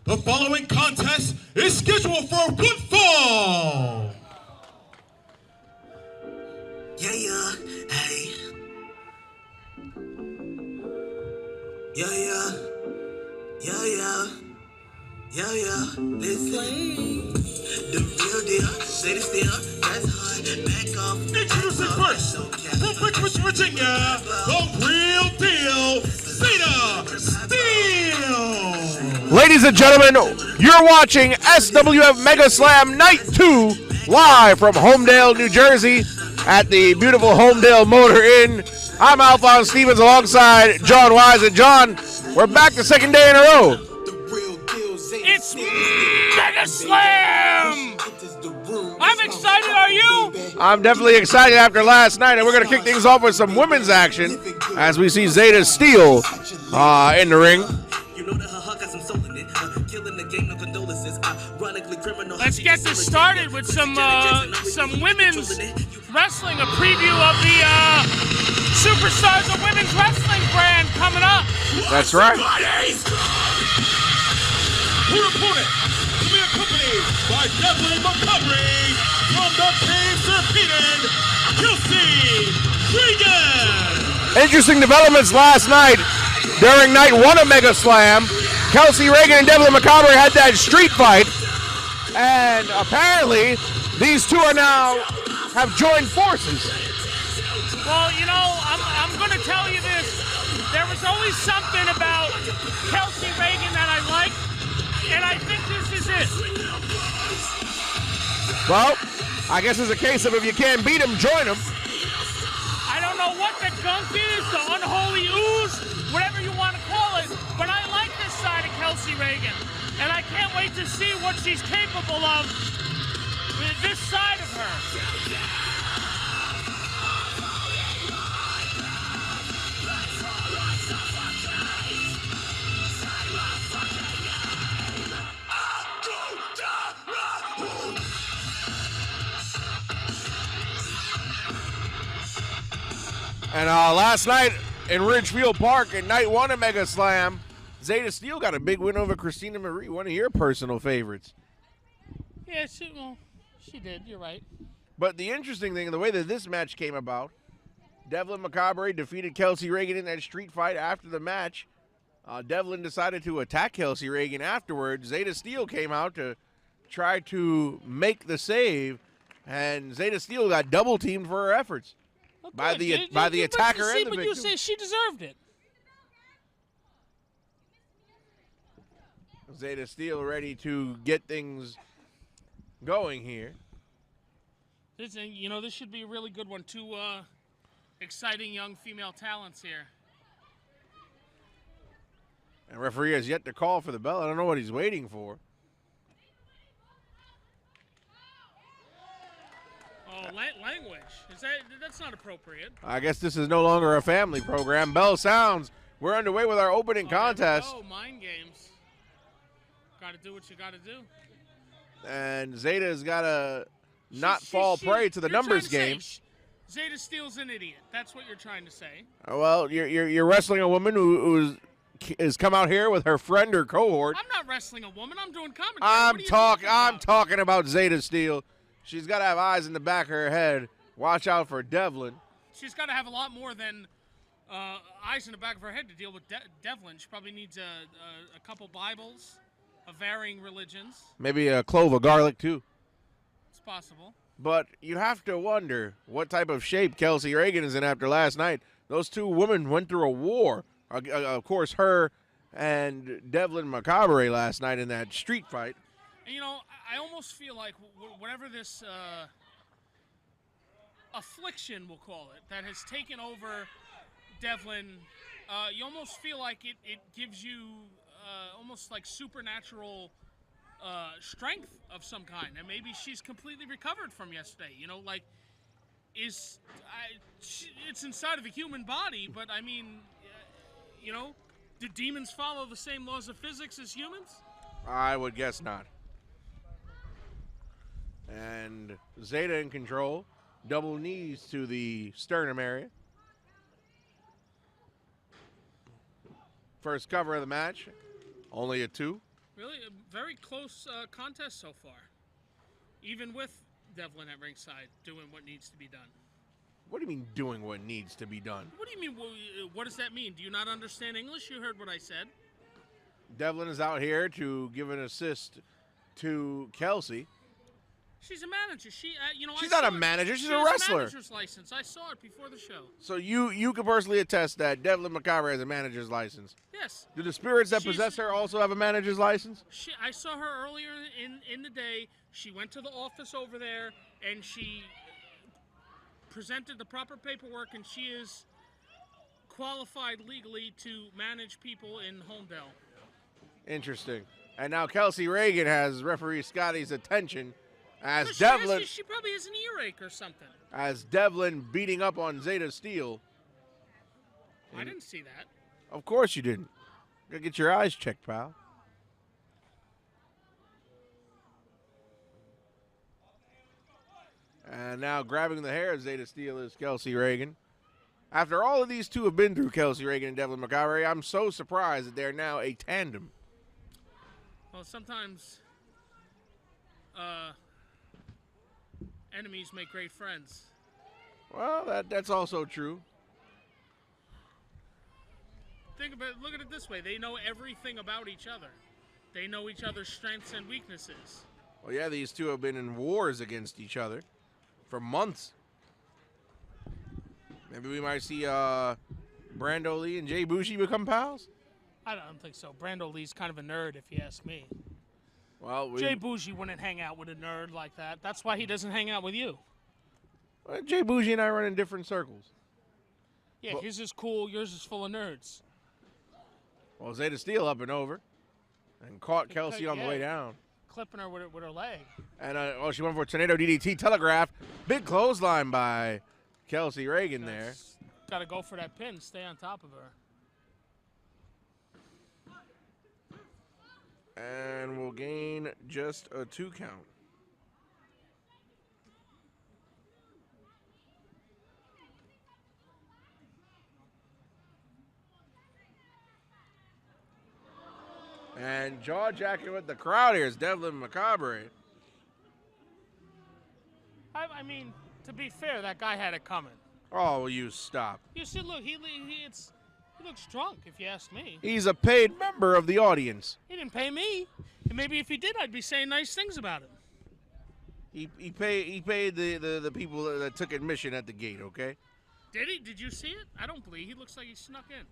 The following contest is scheduled for one fall. Yeah, hey. Yeah. Listen, the real deal, say the still, that's hard, back off. Introducing first, from Richmond, Virginia, the real deal, Zeta Steel. Ladies and gentlemen, you're watching SWF Mega Slam Night 2 live from Homedale, New Jersey at the beautiful Homedale Motor Inn. I'm Alphonse Stevens alongside John Wise. And John, we're back the second day in a row. It's Mega Slam! I'm excited, are you? I'm definitely excited after last night, and we're going to kick things off with some women's action as we see Zeta Steel in the ring. Let's get this started with some women's wrestling, a preview of the Superstars of Women's Wrestling brand coming up. That's right. Her opponent will be accompanied by Devlin Montgomery from the Team Serpent, Kelsey Reagan. Interesting developments last night during night 1 of Mega Slam. Kelsey Reagan and Devlin Montgomery had that street fight, and apparently these two are now have joined forces. Well, you know, I'm going to tell you this. There was always something about Kelsey Reagan that I liked, and I think this is it. Well, I guess it's a case of if you can't beat him, join him. I don't know what the gunk is, the unholy ooze, whatever you want to call it, but I like this side of Kelsey Reagan, and I can't wait to see what she's capable of with this side of her. And last night in Ridgefield Park in night 1 of Mega Slam, Zeta Steel got a big win over Christina Marie, one of your personal favorites. Yeah, she did. You're right. But the interesting thing, the way that this match came about, Devlin Montgomery defeated Kelsey Reagan in that street fight. After the match, Devlin decided to attack Kelsey Reagan afterwards. Zeta Steel came out to try to make the save, and Zeta Steel got double teamed for her efforts. Well, By the attacker and the victim. But you say she deserved it. Zeta Steel ready to get things going here. This should be a really good one. Two exciting young female talents here. And referee has yet to call for the bell. I don't know what he's waiting for. Oh, language. That's not appropriate. I guess this is no longer a family program. Bell sounds. We're underway with our opening contest. Oh, mind games. Got to do what you got to do. And Zeta's got to not fall prey to the numbers game. Zeta Steel's an idiot. That's what you're trying to say. Well, you're wrestling a woman who has come out here with her friend or cohort. I'm not wrestling a woman. I'm doing commentary. I'm talking about Zeta Steel. She's got to have eyes in the back of her head. Watch out for Devlin. She's got to have a lot more than eyes in the back of her head to deal with Devlin. She probably needs a couple Bibles of varying religions. Maybe a clove of garlic, too. It's possible. But you have to wonder what type of shape Kelsey Reagan is in after last night. Those two women went through a war. Of course, her and Devlin Montgomery last night in that street fight. And, I almost feel like whatever this affliction, we'll call it, that has taken over Devlin, you almost feel like it gives you almost like supernatural strength of some kind. And maybe she's completely recovered from yesterday. It's inside of a human body, but I mean, do demons follow the same laws of physics as humans? I would guess not. And Zeta in control. Double knees to the sternum area. First cover of the match. Only a 2. Really, a very close contest so far. Even with Devlin at ringside doing what needs to be done. What do you mean doing what needs to be done? What do you mean? What does that mean? Do you not understand English? You heard what I said. Devlin is out here to give an assist to Kelsey. She's a manager. She's not a manager. She's a wrestler. She has a manager's license. I saw it before the show. So you can personally attest that Devlin Macabre has a manager's license. Yes. Do the spirits that possess her also have a manager's license? I saw her earlier in the day. She went to the office over there, and she presented the proper paperwork, and she is qualified legally to manage people in Homedale. Interesting. And now Kelsey Reagan has referee Scotty's attention as Devlin. She probably has an earache or something. As Devlin beating up on Zeta Steel. I didn't see that. Of course you didn't. Gotta get your eyes checked, pal. And now grabbing the hair of Zeta Steel is Kelsey Reagan. After all of these two have been through, Kelsey Reagan and Devlin Macabre, I'm so surprised that they're now a tandem. Well, sometimes enemies make great friends. Well, that's also true. Look at it this way. They know everything about each other. They know each other's strengths and weaknesses. Well, yeah, these two have been in wars against each other for months. Maybe we might see Brando Lee and Jay Bushi become pals? I don't think so. Brando Lee's kind of a nerd, if you ask me. Well, Jay Bushi wouldn't hang out with a nerd like that. That's why he doesn't hang out with you. Well, Jay Bushi and I run in different circles. Yeah, his is cool. Yours is full of nerds. Well, Zeta Steel up and over and caught Kelsey on the way down. Clipping her with her leg. And she went for a tornado DDT telegraph. Big clothesline by Kelsey Reagan there. Got to go for that pin. Stay on top of her. And we'll gain just a 2 count. And jaw-jacking with the crowd here is Devlin Macabre. I mean, to be fair, that guy had it coming. Oh, will you stop? You see, look, he looks drunk, if you ask me. He's a paid member of the audience. He didn't pay me. And maybe if he did, I'd be saying nice things about him. He paid the people that took admission at the gate, okay? Did he? Did you see it? I don't believe. He looks like he snuck in.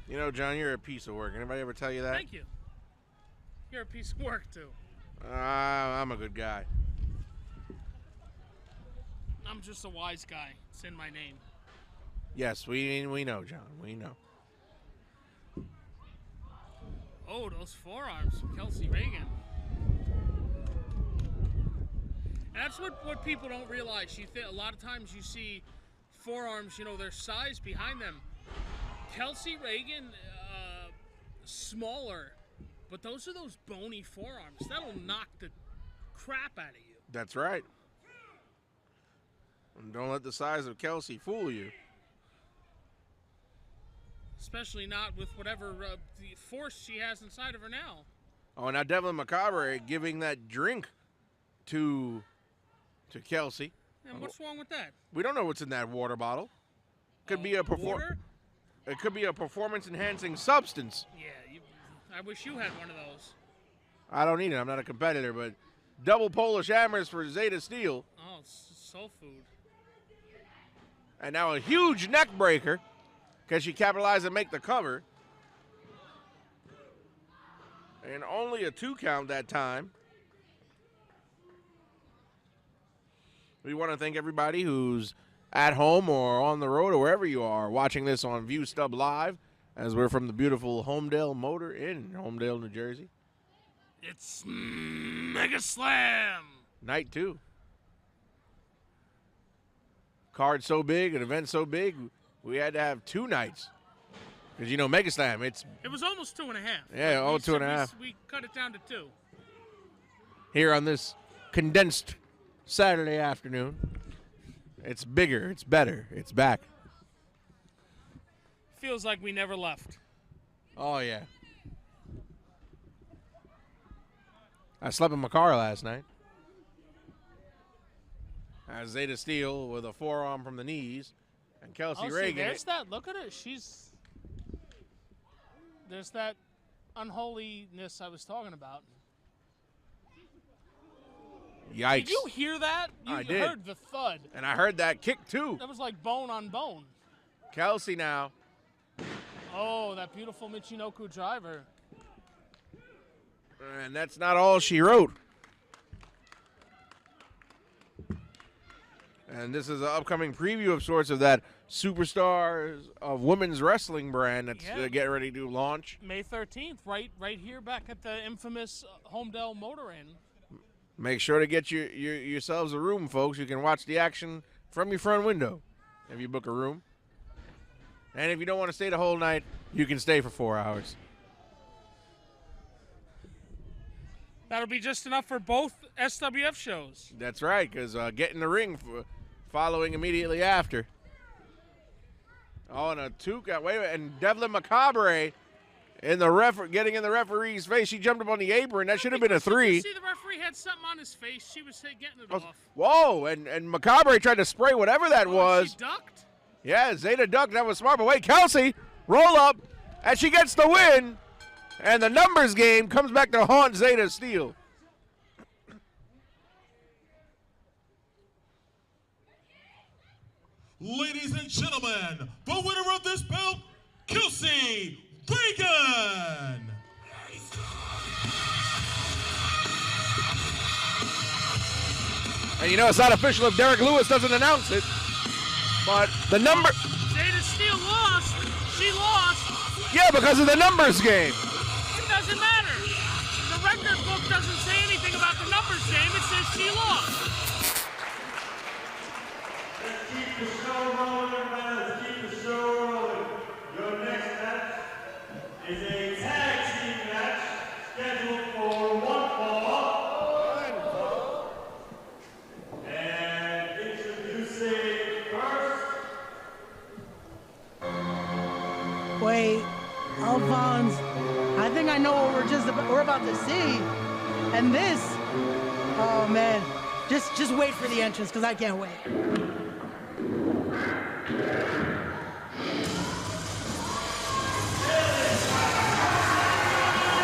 You know, John, you're a piece of work. Anybody ever tell you that? Thank you. You're a piece of work, too. I'm a good guy. I'm just a wise guy. It's in my name. Yes, we know, John. We know. Oh, those forearms from Kelsey Reagan. And that's what people don't realize. A lot of times you see forearms, their size behind them. Kelsey Reagan, smaller, but those are those bony forearms. That'll knock the crap out of you. That's right. And don't let the size of Kelsey fool you. Especially not with whatever the force she has inside of her now. Oh, now Devlin Macabre giving that drink to Kelsey. And what's wrong with that? We don't know what's in that water bottle. Could be a water? It could be a performance-enhancing substance. Yeah, I wish you had one of those. I don't need it. I'm not a competitor, but double Polish hammers for Zeta Steel. Oh, it's soul food. And now a huge neck breaker. Can she capitalize and make the cover? And only a 2 count that time. We want to thank everybody who's at home or on the road or wherever you are watching this on View Stub Live as we're from the beautiful Homedale Motor in Homedale, New Jersey. It's Mega Slam! Night 2. Card so big, an event so big, we had to have 2 nights. Because, Mega Slam, it was almost 2.5. Yeah, all 2.5. We cut it down to 2. Here on this condensed Saturday afternoon. It's bigger, it's better, it's back. Feels like we never left. Oh, yeah. I slept in my car last night. As Zeta Steele with a forearm from the knees. And Kelsey Reagan. There's that. Look at her. There's that unholiness I was talking about. Yikes. Did you hear that? I You did. heard the thud. And I heard that kick, too. That was like bone on bone. Kelsey now. Oh, that beautiful Michinoku driver. And that's not all she wrote. And this is an upcoming preview of sorts of that Superstars of Women's Wrestling brand that's getting ready to launch. May 13th, right here back at the infamous Homedale Motor Inn. Make sure to get yourselves a room, folks. You can watch the action from your front window if you book a room. And if you don't want to stay the whole night, you can stay for 4 hours. That'll be just enough for both SWF shows. That's right, because get in the ring following immediately after. Oh, and a Tuca. Wait a minute. And Devlin Macabre getting in the referee's face. She jumped up on the apron. That should have been a 3. You see, the referee had something on his face. She was getting it off. Whoa, and Macabre tried to spray whatever that was. She ducked? Yeah, Zeta ducked. That was smart. But wait, Kelsey, roll up, and she gets the win. And the numbers game comes back to haunt Zeta Steele. Ladies and gentlemen, the winner of this belt, Kelsey Reagan. And you know it's not official if Derek Lewis doesn't announce it. But the number... Zeta Steele lost. She lost. Yeah, because of the numbers game. It doesn't matter. The record book doesn't say anything about the numbers game. It says she lost. Let's keep the show rolling, everybody. Let's keep the show rolling. Your next match is a tag team match scheduled for one fall. And introducing first. Wait, Alphonse, I think I know what we're about to see. And this, oh man, just wait for the entrance because I can't wait.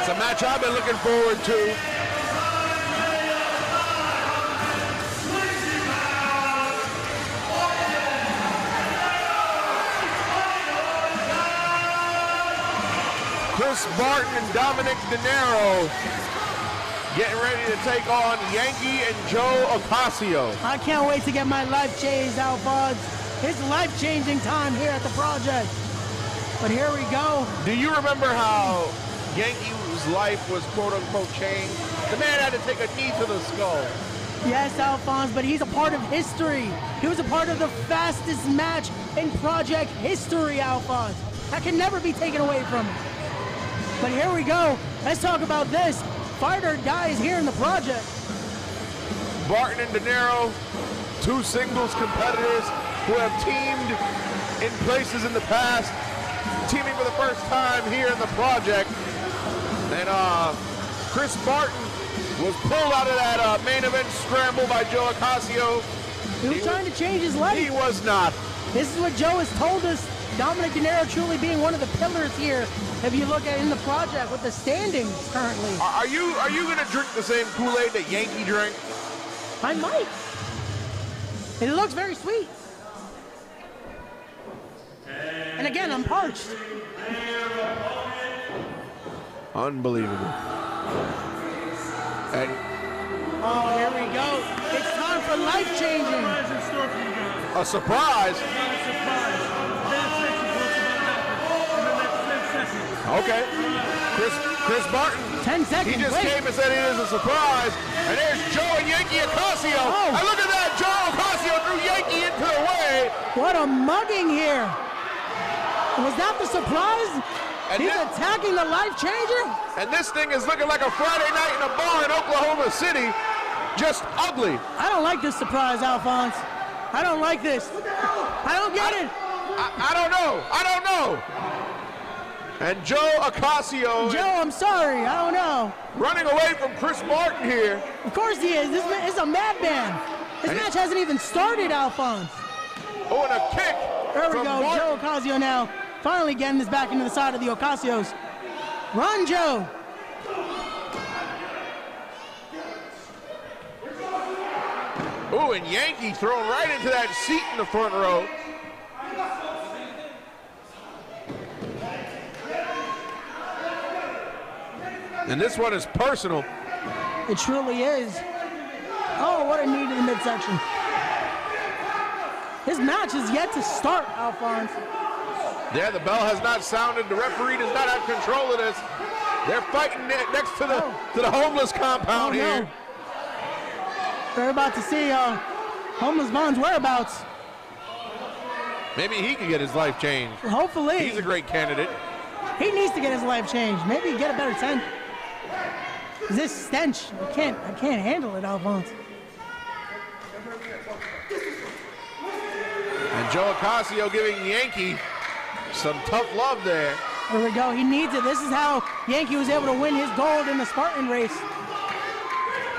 It's a match I've been looking forward to. Chris Barton and Dominic De Niro getting ready to take on Yankee and Joe Ocasio. I can't wait to get my life changed, Alphonse. It's life-changing time here at the project. But here we go. Do you remember how Yankee's life was quote-unquote changed? The man had to take a knee to the skull. Yes, Alphonse, but he's a part of history. He was a part of the fastest match in project history, Alphonse. That can never be taken away from him. But here we go. Let's talk about this. Fight or die is here in the project. Barton and De Niro, two singles competitors who have teamed in places in the past, teaming for the first time here in the project. And Chris Barton was pulled out of that main event scramble by Joe Ocasio. He was trying to change his life. He was not. This is what Joe has told us. Dominic De Niro truly being one of the pillars here. If you look at in the project with the standings currently. Are you gonna drink the same Kool-Aid that Yankee drank? I might. It looks very sweet. And again, I'm parched. Unbelievable. And Oh, here we go. It's time for life-changing. a surprise. Okay. Chris Barton. 10 seconds. He just Wait. came and said it is a surprise. And there's Joe and Yankee Ocasio. Oh. And look at that. Joe Ocasio threw Yankee into the way. What a mugging here. Was that the surprise? And He's then- attacking the life changer? And this thing is looking like a Friday night in a bar in Oklahoma City. Just ugly. I don't like this surprise, Alphonse. I don't like this. I don't get it. I don't know. And Joe Ocasio. Joe, I'm sorry. I don't know. Running away from Chris Martin here. Of course he is. This man is a madman. This match hasn't even started, Alphonse. Oh, and a kick. There we from go. Martin. Joe Ocasio now finally getting this back into the side of the Ocasios. Run, Joe. Ooh, and Yankee thrown right into that seat in the front row. And this one is personal. It truly is. Oh, what a knee to the midsection. His match is yet to start, Alphonse. Yeah, the bell has not sounded. The referee does not have control of this. They're fighting next to the homeless compound here. They're about to see Homeless Vaughn's whereabouts. Maybe he can get his life changed. Hopefully. He's a great candidate. He needs to get his life changed. Maybe get a better tent. This stench, I can't handle it, Alphonse. And Joe Ocasio giving Yankee some tough love there. There we go. He needs it. This is how Yankee was able to win his gold in the Spartan race.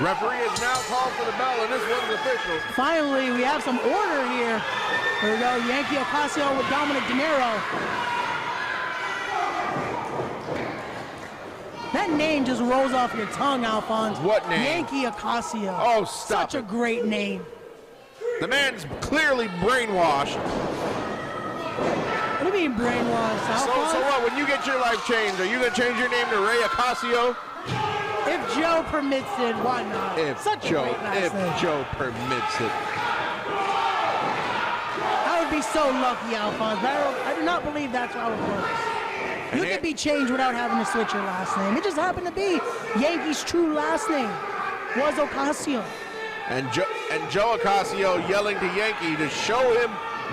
Referee is now called for the bell, and this one's official. Finally, we have some order here. There we go. Yankee Ocasio with Dominic De Niro. That name just rolls off your tongue, Alphonse. What name? Yankee Ocasio. Oh, stop Such a great name. The man's clearly brainwashed. What do you mean brainwashed, Alphonse? So what, when you get your life changed, are you going to change your name to Ray Ocasio? If Joe permits it, why not? If Joe permits it. I would be so lucky, Alphonse, but I do not believe that's how it works. You can be changed without having to switch your last name. It just happened to be Yankee's true last name was Ocasio. And Joe Ocasio yelling to Yankee to show him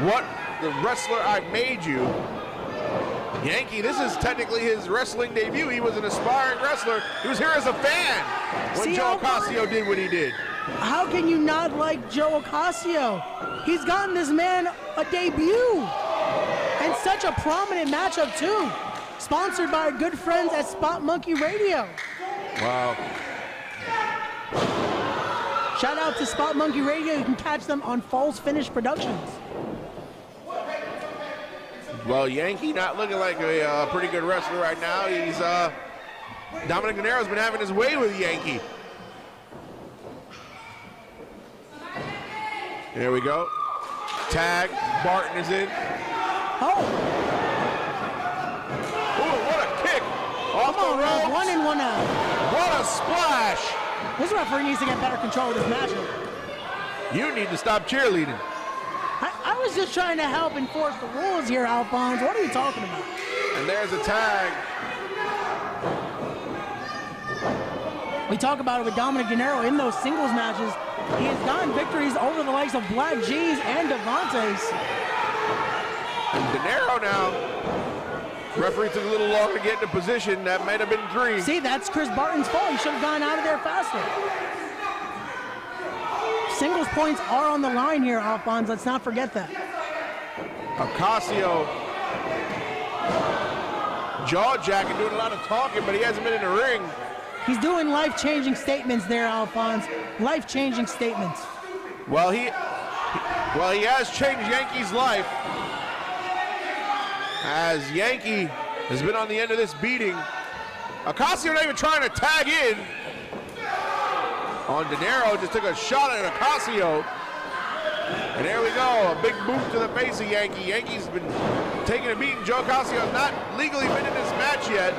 what the wrestler I made you. Yankee, this is technically his wrestling debut. He was an aspiring wrestler. He was here as a fan when Joe Ocasio did what he did. How can you not like Joe Ocasio? He's gotten this man a debut. And such a prominent matchup, too. Sponsored by our good friends at Spot Monkey Radio. Wow. Shout out to Spot Monkey Radio. You can catch them on Falls Finish Productions. Well, Yankee not looking like a pretty good wrestler right now. He's Dominic De Niro's been having his way with Yankee. Here we go. Tag. Barton is in. Oh. Ooh, what a kick. Off Come on, the ropes. 1 in, 1 out. What a splash. This referee needs to get better control of this matchup. You need to stop cheerleading. I was just trying to help enforce the rules here, Alphonse. What are you talking about? And there's a tag. We talk about it with Dominic De Niro in those singles matches. He has gotten victories over the likes of Black G's and Devontae's. And De Niro now. Referee took a little longer to get into position. That might have been 3. See, that's Chris Barton's fault. He should have gone out of there faster. Singles points are on the line here, Alphonse. Let's not forget that. Ocasio jaw-jacking, doing a lot of talking, but he hasn't been in the ring. He's doing life-changing statements there, Alphonse. Life-changing statements. Well, he has changed Yankee's life. As Yankee has been on the end of this beating. Ocasio not even trying to tag in. On De Niro, just took a shot at Ocasio. And there we go, a big boot to the face of Yankee. Yankee's been taking a beating. Joe Ocasio has not legally been in this match yet.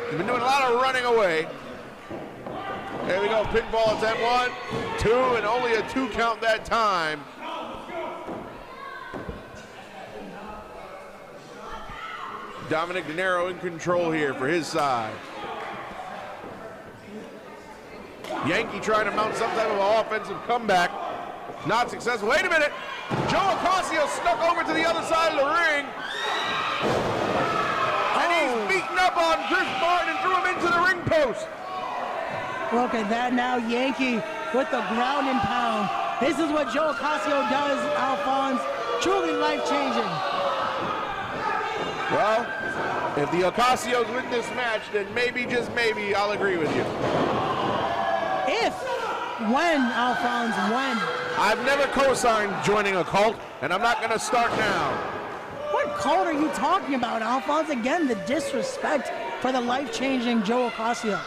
He's been doing a lot of running away. There we go, pinfall attempt 1, 2, and only a 2 count that time. Dominic De Niro in control here for his side. Yankee trying to mount some type of offensive comeback. Not successful. Wait a minute. Joe Ocasio snuck over to the other side of the ring. And he's beaten up on Chris Martin and threw him into the ring post. Look at that now, Yankee with the ground and pound. This is what Joe Ocasio does, Alphonse. Truly life-changing. Well, If the Ocasios win this match, then maybe, just maybe, I'll agree with you. When, Alphonse, when? I've never co-signed joining a cult, and I'm not going to start now. What cult are you talking about, Alphonse? Again, the disrespect for the life-changing Joe Ocasio.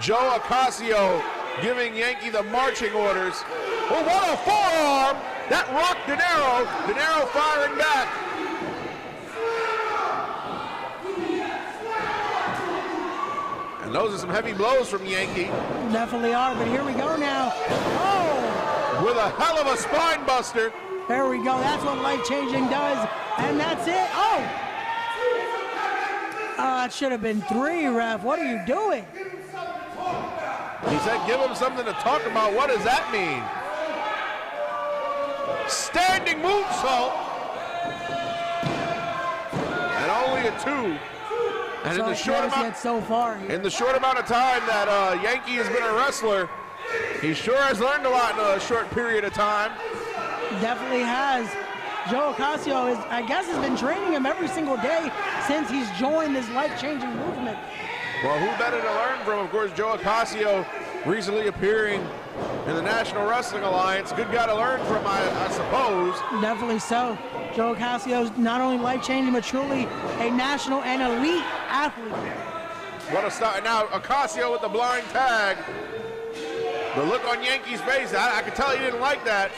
Joe Ocasio giving Yankee the marching orders. Oh, what a forearm! That rocked De Niro. De Niro firing back. And those are some heavy blows from Yankee. Definitely are, but here we go now. Oh! With a hell of a spine buster. There we go. That's what life-changing does. And that's it. Oh! It should have been 3, ref. What are you doing? He said give him something to talk about. What does that mean? Standing moonsault. And only a 2. And in the short amount, so far here. in the short amount of time that Yankee has been a wrestler, he sure has learned a lot in a short period of time. Definitely has. Joe Ocasio has been training him every single day since he's joined this life-changing movement. Well, who better to learn from? Of course, Joe Ocasio recently appearing in the National Wrestling Alliance. Good guy to learn from, I suppose. Definitely so. Joe Ocasio is not only life-changing, but truly a national and elite athlete. What a start. Now, Ocasio with the blind tag. The look on Yankee's face, I could tell he didn't like that.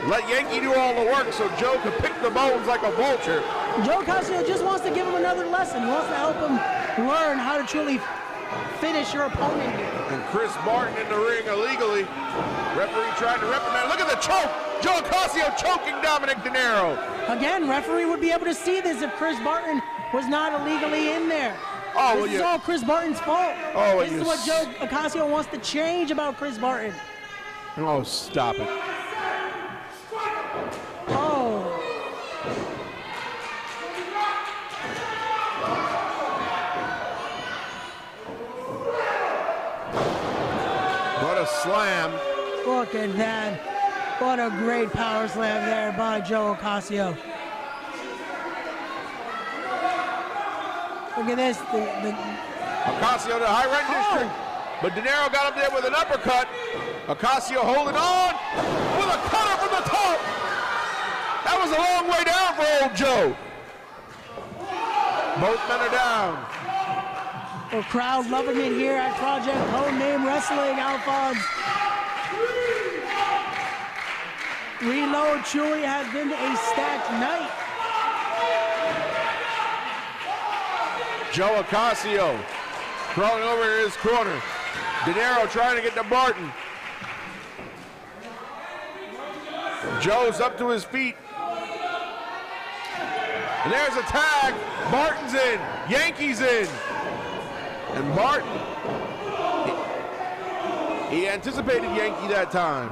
Let Yankee do all the work so Joe could pick the bones like a vulture. Joe Ocasio just wants to give him another lesson. He wants to help him learn how to truly finish your opponent here. And Chris Barton in the ring illegally. Referee trying to reprimand. Look at the choke. Joe Ocasio choking Dominic De Niro. Again, referee would be able to see this if Chris Barton was not illegally in there. Oh, this is all Chris Barton's fault. Oh, this is what Joe Ocasio wants to change about Chris Barton. Oh, stop it. Oh. What a slam. Look at that. What a great power slam there by Joe Ocasio. Look at this. Ocasio to high run district. But De Niro got up there with an uppercut. Ocasio holding on with a cutter from the top. That was a long way down for old Joe. Both men are down. The crowd loving it here at Project Codename Wrestling, Alphonse. Reload truly has been a stacked night. Joe Ocasio crawling over to his corner. De Niro trying to get to Barton. Joe's up to his feet. And there's a tag. Barton's in. Yankee's in. And Barton, he anticipated Yankee that time.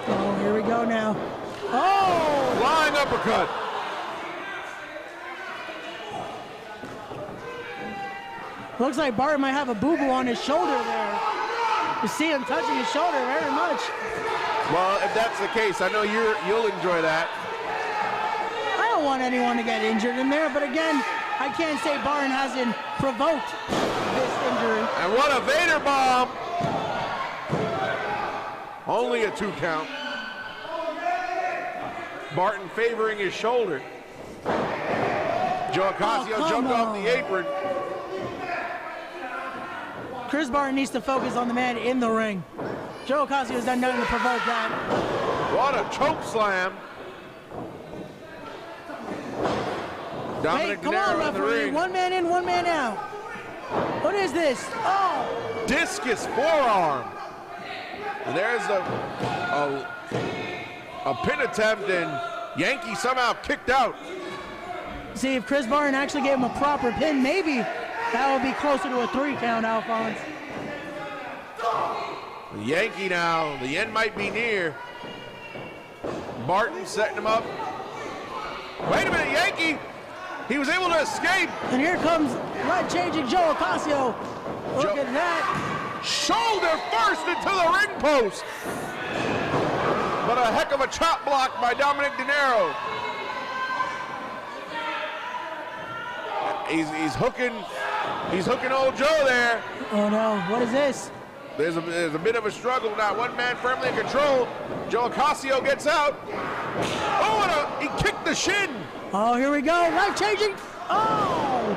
Oh, here we go now. Oh! Flying uppercut. Looks like Barton might have a boo-boo on his shoulder there. You see him touching his shoulder very much. Well, if that's the case, I know you'll enjoy that. I don't want anyone to get injured in there, but again, I can't say Barton hasn't provoked this injury. And what a Vader bomb. Only a 2 count. Barton favoring his shoulder. Joe Ocasio jumped off the apron. Chris Barton needs to focus on the man in the ring. Joe Ocasio has done nothing to provoke that. What a choke slam. Dominic Hey, come De Niro on, in the referee. ring. 1 man in, 1 man out. What is this? Oh! Discus forearm. And there's a pin attempt, and Yankee somehow kicked out. See, if Chris Barton actually gave him a proper pin, maybe that would be closer to a 3 count, Alphonse. The Yankee now, the end might be near. Barton setting him up. Wait a minute, Yankee! He was able to escape. And here comes life-changing Joe Ocasio. Look at that. Shoulder first into the ring post. But a heck of a chop block by Dominic De Niro. He's hooking old Joe there. Oh no, what is this? There's a bit of a struggle now. One man firmly in control. Joe Ocasio gets out. Oh, he kicked the shin. Oh, here we go, life-changing. Oh,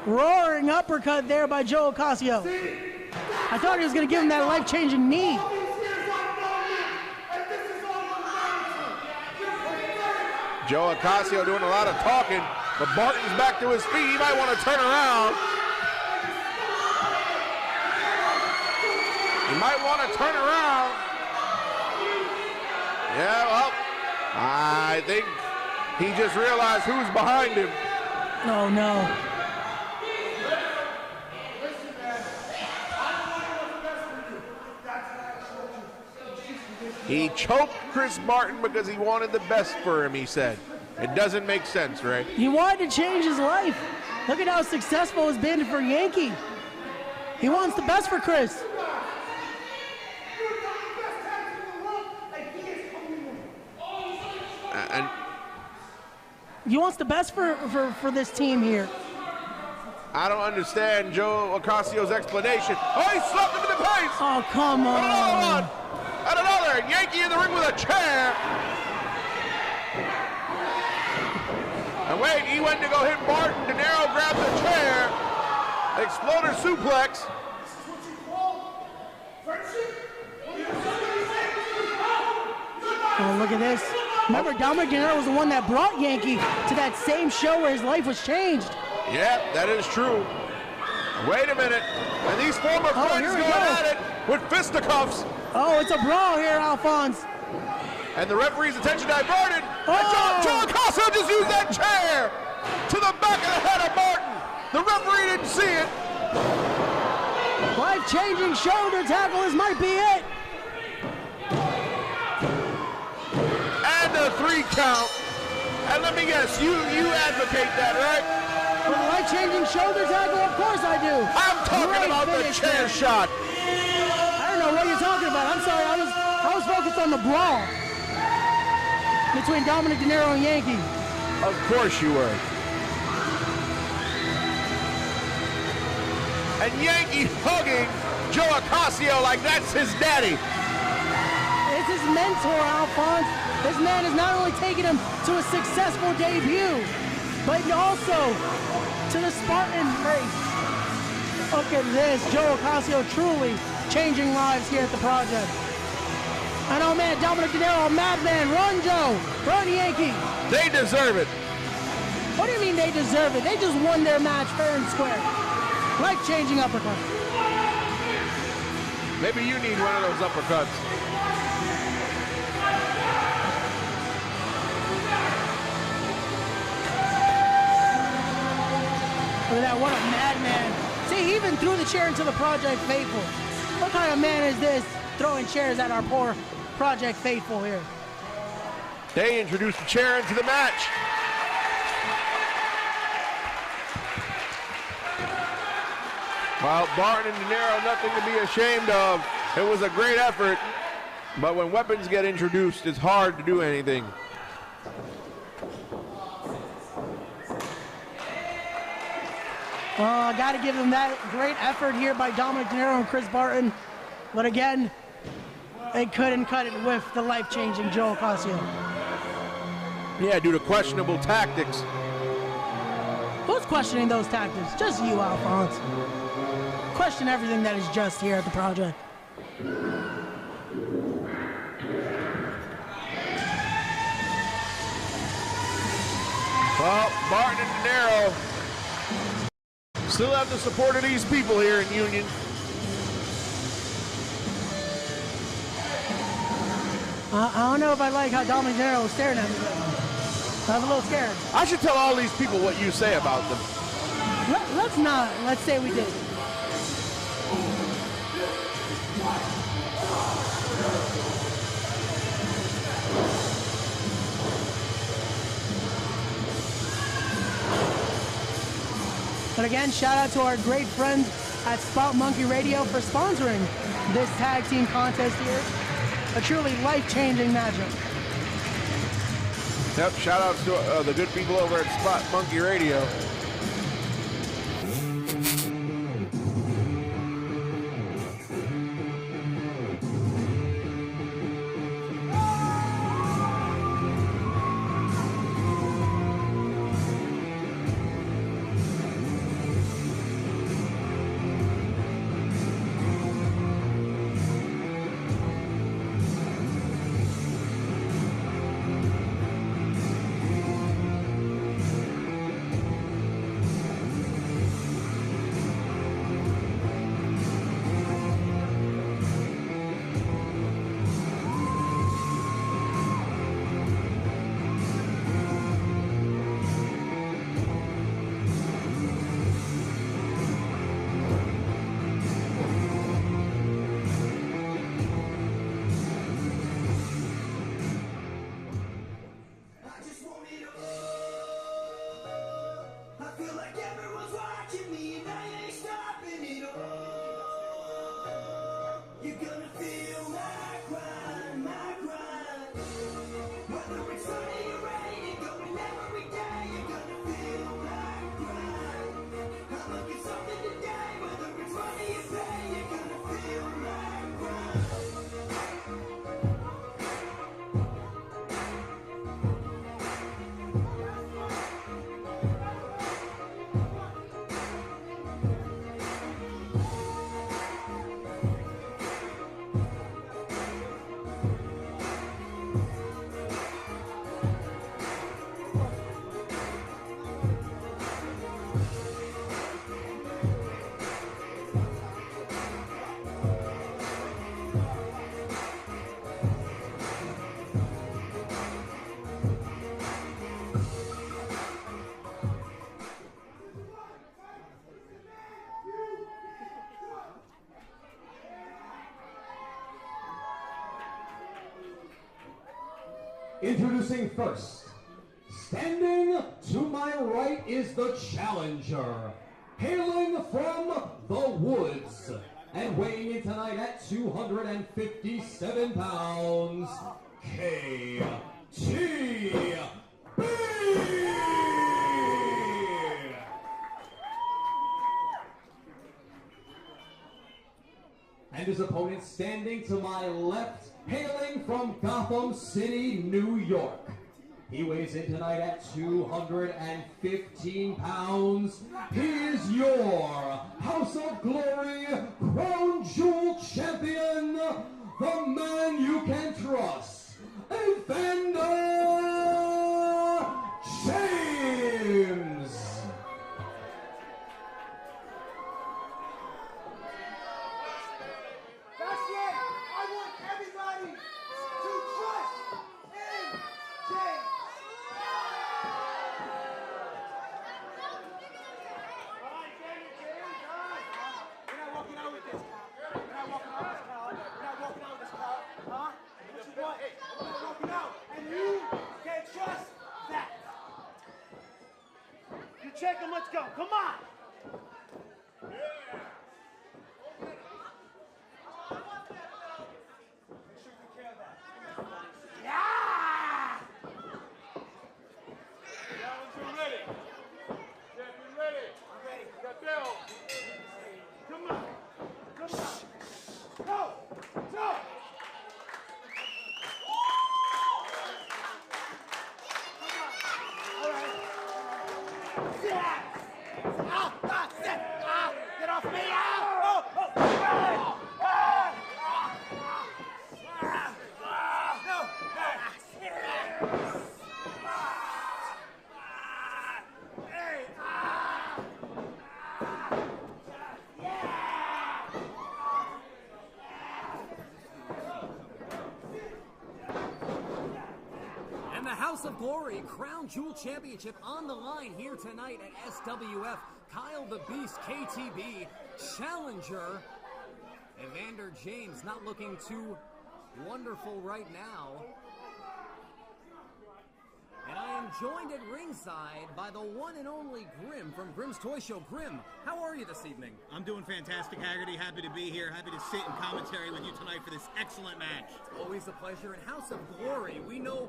roaring uppercut there by Joe Ocasio. I thought he was gonna give him that life-changing knee. Joe Ocasio doing a lot of talking, but Barton's back to his feet. He might want to turn around. He might want to turn around. Yeah, well, I think he just realized who's behind him. Oh no. He choked Chris Barton because he wanted the best for him, he said. It doesn't make sense, right? He wanted to change his life. Look at how successful it's been for Yankee. He wants the best for Chris. And He wants the best for this team here. I don't understand Joe Ocasio's explanation. Oh, he slapped him in the face! Oh, come on. Another one! And another! Yankee in the ring with a chair! And wait, he went to go hit Barton. De Niro grabbed the chair. Exploder suplex. Oh, look at this. Remember, Dominic De Niro was the one that brought Yankee to that same show where his life was changed. Yeah, that is true. Wait a minute. And these former friends here we going go. at it with fisticuffs. Oh, it's a brawl here, Alphonse. And the referee's attention diverted. Oh. And Joe Ocasio just used that chair to the back of the head of Barton. The referee didn't see it. Life-changing shoulder tackle, this might be it. And a 3 count. And let me guess, you advocate that, right? For the life-changing shoulder tackle, of course I do. I'm talking Great about the finish chair there. shot. I don't know what you're talking about. I'm sorry, I was focused on the brawl between Dominic De Niro and Yankee. Of course you were. And Yankee hugging Joe Ocasio like that's his daddy. It's his mentor, Alphonse. This man has not only taken him to a successful debut, but also to the Spartan race. Look at this, Joe Ocasio truly changing lives here at the project. And oh man, Dominic De Niro, a madman. Run, Joe. Run, Yankee. They deserve it. What do you mean they deserve it? They just won their match fair and square. Life-changing uppercut. Maybe you need one of those uppercuts. Look at that, what a madman. See, he even threw the chair into the Project Faithful. What kind of man is this, throwing chairs at our poor Project Faithful here? They introduced the chair into the match. Well, Barton and De Niro, nothing to be ashamed of. It was a great effort, but when weapons get introduced, it's hard to do anything. I got to give him that great effort here by Dominic De Niro and Chris Barton. But again, they couldn't cut it with the life-changing Joe Ocasio. Yeah, due to questionable tactics. Who's questioning those tactics? Just you, Alphonse. Question everything that is just here at the project. Well, Barton and De Niro still have the support of these people here in Union. I don't know if I like how Dominic De Niro was staring at me. I was a little scared. I should tell all these people what you say about them. Let's not. Let's say we did. But again, shout out to our great friends at Spot Monkey Radio for sponsoring this tag team contest here. A truly life-changing matchup. Yep, shout out to the good people over at Spot Monkey Radio. Introducing first, standing to my right is the challenger, hailing from the woods and weighing in tonight at 257 pounds, KTB! And his opponent standing to my left, hailing from Gotham City, New York. He weighs in tonight at 215 pounds. He is your House of Glory Crown Jewel Champion, the man you can trust, Evander James. That's right. I want everybody to trust in James. All right, James. We're not walking out with this. We're not walking out with this, pal. We're not walking out with this, pal. Huh? What you want? We're not walking out, and you can trust that. You check him. Let's go. Come on. Yeah! Challenge ready. Champion ready. I'm ready. Got bell. Come on. Come on. Go. Go. Come on. All right. Yeah. Sit. Get off me. Oh. No. And the House of Glory Crown Jewel Championship on the line here tonight at SWF. Kyle the Beast, KTB, challenger. Evander James not looking too wonderful right now. And I am joined at ringside by the one and only Grim from Grim's Toy Show. Grim, how are you this evening? I'm doing fantastic, Haggerty. Happy to be here. Happy to sit in commentary with you tonight for this excellent match. Always a pleasure. In House of Glory, we know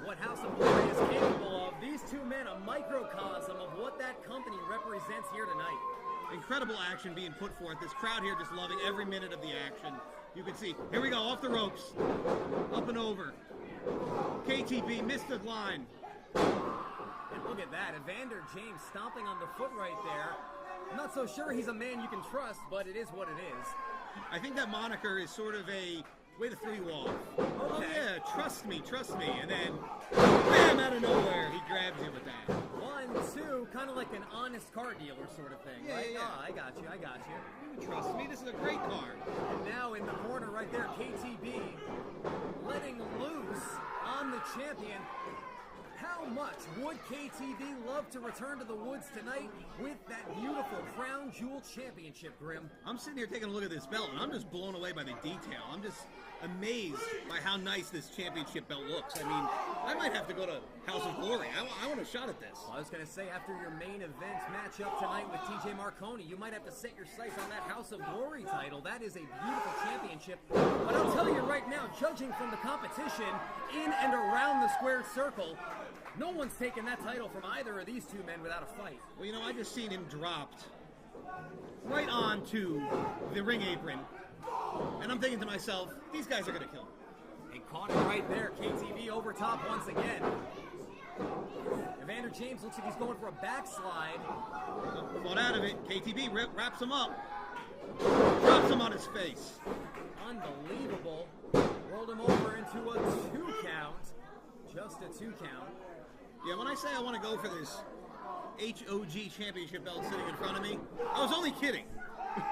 what House of Glory is capable of. These two men, a microcosm of what that company represents here tonight. Incredible action being put forth. This crowd here just loving every minute of the action. You can see, here we go, off the ropes, up and over. KTB missed the line. And look at that, Evander James stomping on the foot right there. I'm not so sure he's a man you can trust, but it is what it is. I think that moniker is sort of a way to throw you off. Okay. Oh yeah, trust me, and then bam, out of nowhere, he grabs you with that. 1, 2, kind of like an honest car dealer sort of thing, Yeah, right? yeah. Ah, I got you. You trust me, this is a great card. And now in the corner right there, KTB letting loose on the champion. How much would KTB love to return to the woods tonight with that beautiful Crown Jewel Championship, Grim? I'm sitting here taking a look at this belt, and I'm just blown away by the detail. I'm just amazed by how nice this championship belt looks. I mean, I might have to go to House of Glory. I want a shot at this. Well, I was going to say, after your main event matchup tonight with TJ Marconi, you might have to set your sights on that House of Glory title. That is a beautiful championship. But I'll tell you right now, judging from the competition in and around the squared circle, no one's taken that title from either of these two men without a fight. Well, you know, I just seen him dropped right onto the ring apron. And I'm thinking to myself, these guys are going to kill him. They caught it right there. KTV over top once again. Evander James looks like he's going for a backslide. Fought out of it. KTB wraps him up. Drops him on his face. Unbelievable. Rolled him over into a 2 count. Just a 2 count. Yeah, when I say I want to go for this HOG championship belt sitting in front of me, I was only kidding.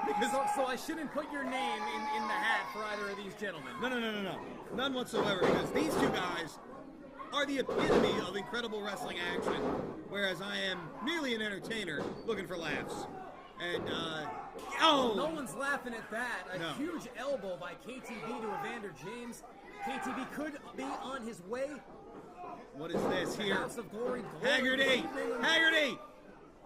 Because so I shouldn't put your name in the hat for either of these gentlemen. No. None whatsoever, because these two guys are the epitome of incredible wrestling action, whereas I am merely an entertainer looking for laughs. And, No one's laughing at that. No. Huge elbow by KTB to Evander James. KTB could be on his way. What is this here? House of Glory. Haggerty!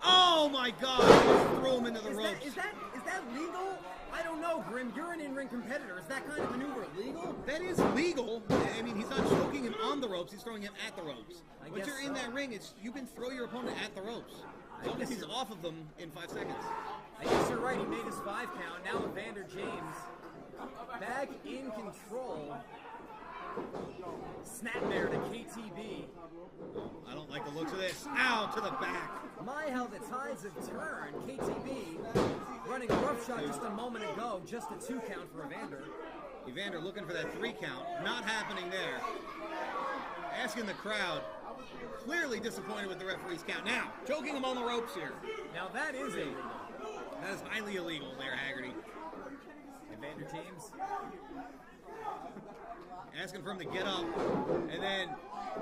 Oh my God! Just throw him into the ropes. Is that legal? I don't know, Grim. You're an in-ring competitor. Is that kind of maneuver legal? That is legal. I mean, he's not choking him on the ropes. He's throwing him at the ropes. Once you're in that ring, you can throw your opponent at the ropes. As long as he's off of them in 5 seconds. I guess you're right. He made his 5 count. Now Evander James back in control. Snap there to KTB. I don't like the looks of this. Ow, to the back. My, how the tides have turned. KTB running a rough shot just a moment ago. Just a 2 count for Evander. Evander looking for that 3 count. Not happening there. Asking the crowd. Clearly disappointed with the referee's count. Now, choking him on the ropes here. Now that is illegal. That is highly illegal there, Haggerty. Evander James. Asking for him to get up. And then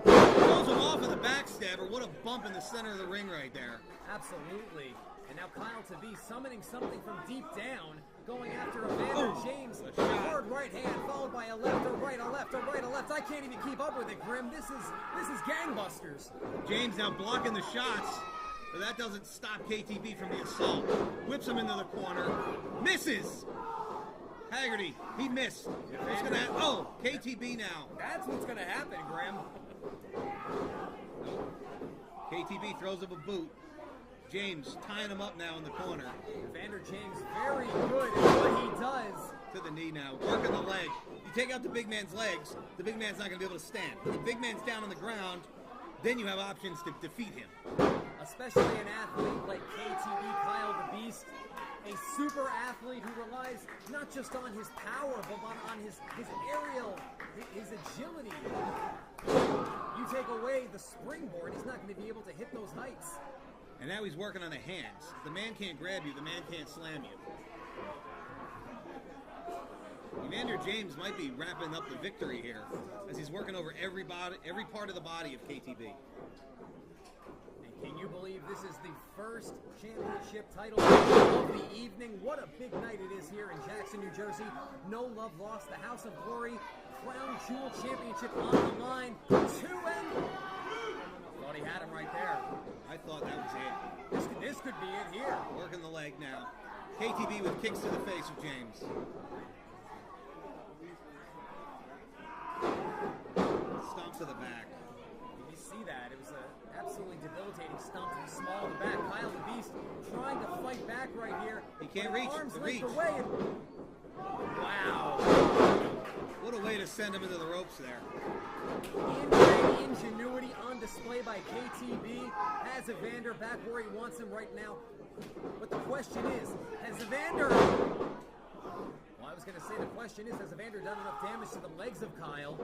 throws him off of the backstabber. What a bump in the center of the ring right there. Absolutely. And now Kyle to be summoning something from deep down, going after Evander James. Hard right hand, followed by a left, a right, a left, a right, a left. I can't even keep up with it, Grim. This is gangbusters. James now blocking the shots, but that doesn't stop KTB from the assault. Whips him into the corner. Misses! Haggerty, he missed. What's gonna happen? Oh, KTB now. That's what's gonna happen, Grim. KTB throws up a boot. James tying him up now in the corner. Evander James very good at what he does. To the knee now, working the leg. You take out the big man's legs, the big man's not gonna be able to stand. When the big man's down on the ground, then you have options to defeat him. Especially an athlete like KTB, Kyle the Beast. A super athlete who relies not just on his power, but on his aerial, his agility. You take away the springboard, he's not going to be able to hit those heights. And now he's working on the hands. The man can't grab you, the man can't slam you. Evander James might be wrapping up the victory here as he's working over every part of the body of KTB. Can you believe this is the first championship title of the evening? What a big night it is here in Jackson, New Jersey. No love lost. The House of Glory Crown Jewel Championship on the line. 2 and... Thought Thought he had him right there. I thought that was it. This could be it here. Working the leg now. KTB with kicks to the face of James. Stomp to the back. Did you see that? It was an absolutely debilitating stomp to the small of the back. Kyle the Beast trying to fight back right here. He can't reach arms the length reach. away. Wow. What a way to send him into the ropes there. In-ring ingenuity on display by KTB. Has Evander back where he wants him right now. But the question is, has Evander... Well, I was going to say the question is, has Evander done enough damage to the legs of Kyle?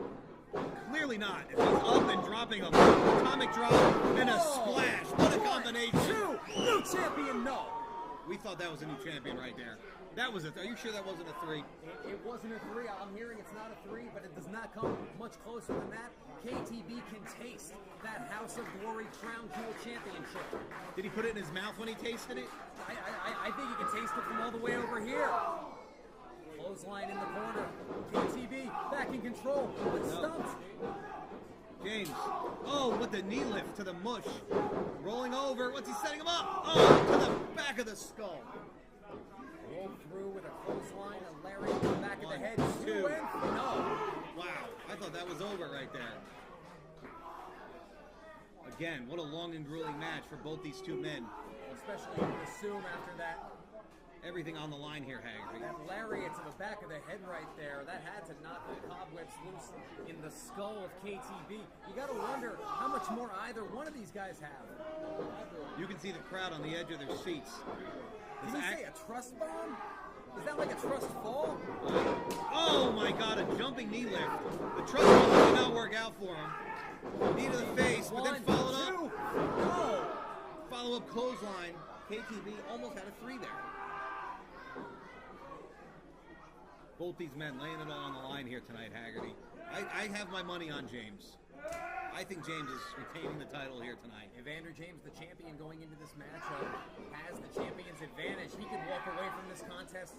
Clearly not. If he's up and dropping him, atomic drop and a splash. What a combination. 2, new champion, no. We thought that was a new champion right there. That was it. Are you sure that wasn't a 3? It wasn't a 3. I'm hearing it's not a 3, but it does not come much closer than that. KTB can taste that House of Glory Crown Jewel Championship. Did he put it in his mouth when he tasted it? I think he can taste it from all the way over here. Clothesline in the corner. KTB back in control, but stumped. James. Oh, with the knee lift to the mush. Rolling over. What's he setting him up? Oh, to the back of the skull. Roll through with a clothesline, a lariat to the back of the head. 2 and no. Wow, I thought that was over right there. Again, what a long and grueling match for both these two men. Especially, you would assume after that. Everything on the line here, Haggerty. That lariat to the back of the head right there, that had to knock the cobwebs loose in the skull of KTB. You got to wonder how much more either one of these guys have. You can see the crowd on the edge of their seats. Did you say a trust bomb? Is that like a trust fall? Oh my God, a jumping knee lift. The trust bomb did not work out for him. Knee to the face, but then followed up. No. Follow-up clothesline. KTB almost had a 3 there. Both these men laying it all on the line here tonight, Haggerty. I have my money on James. I think James is retaining the title here tonight. Evander James, the champion going into this matchup, has the champion's advantage. He could walk away from this contest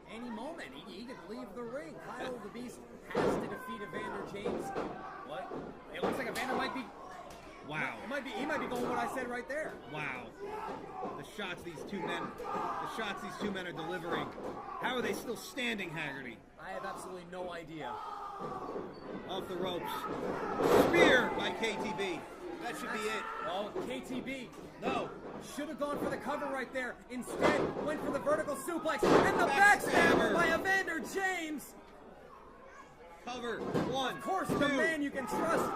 any moment. He could leave the ring. Kyle the Beast has to defeat Evander James. What? It looks like Evander might be... Wow. He might be going what I said right there. Wow. The shots these two men are delivering. How are they still standing, Haggerty? I have absolutely no idea. Off the ropes. Spear by KTB. That should be it. Oh, KTB. No. Should have gone for the cover right there. Instead, went for the vertical suplex and the backstabber by Evander James. Cover. 1, Of course, 2. the man you can trust.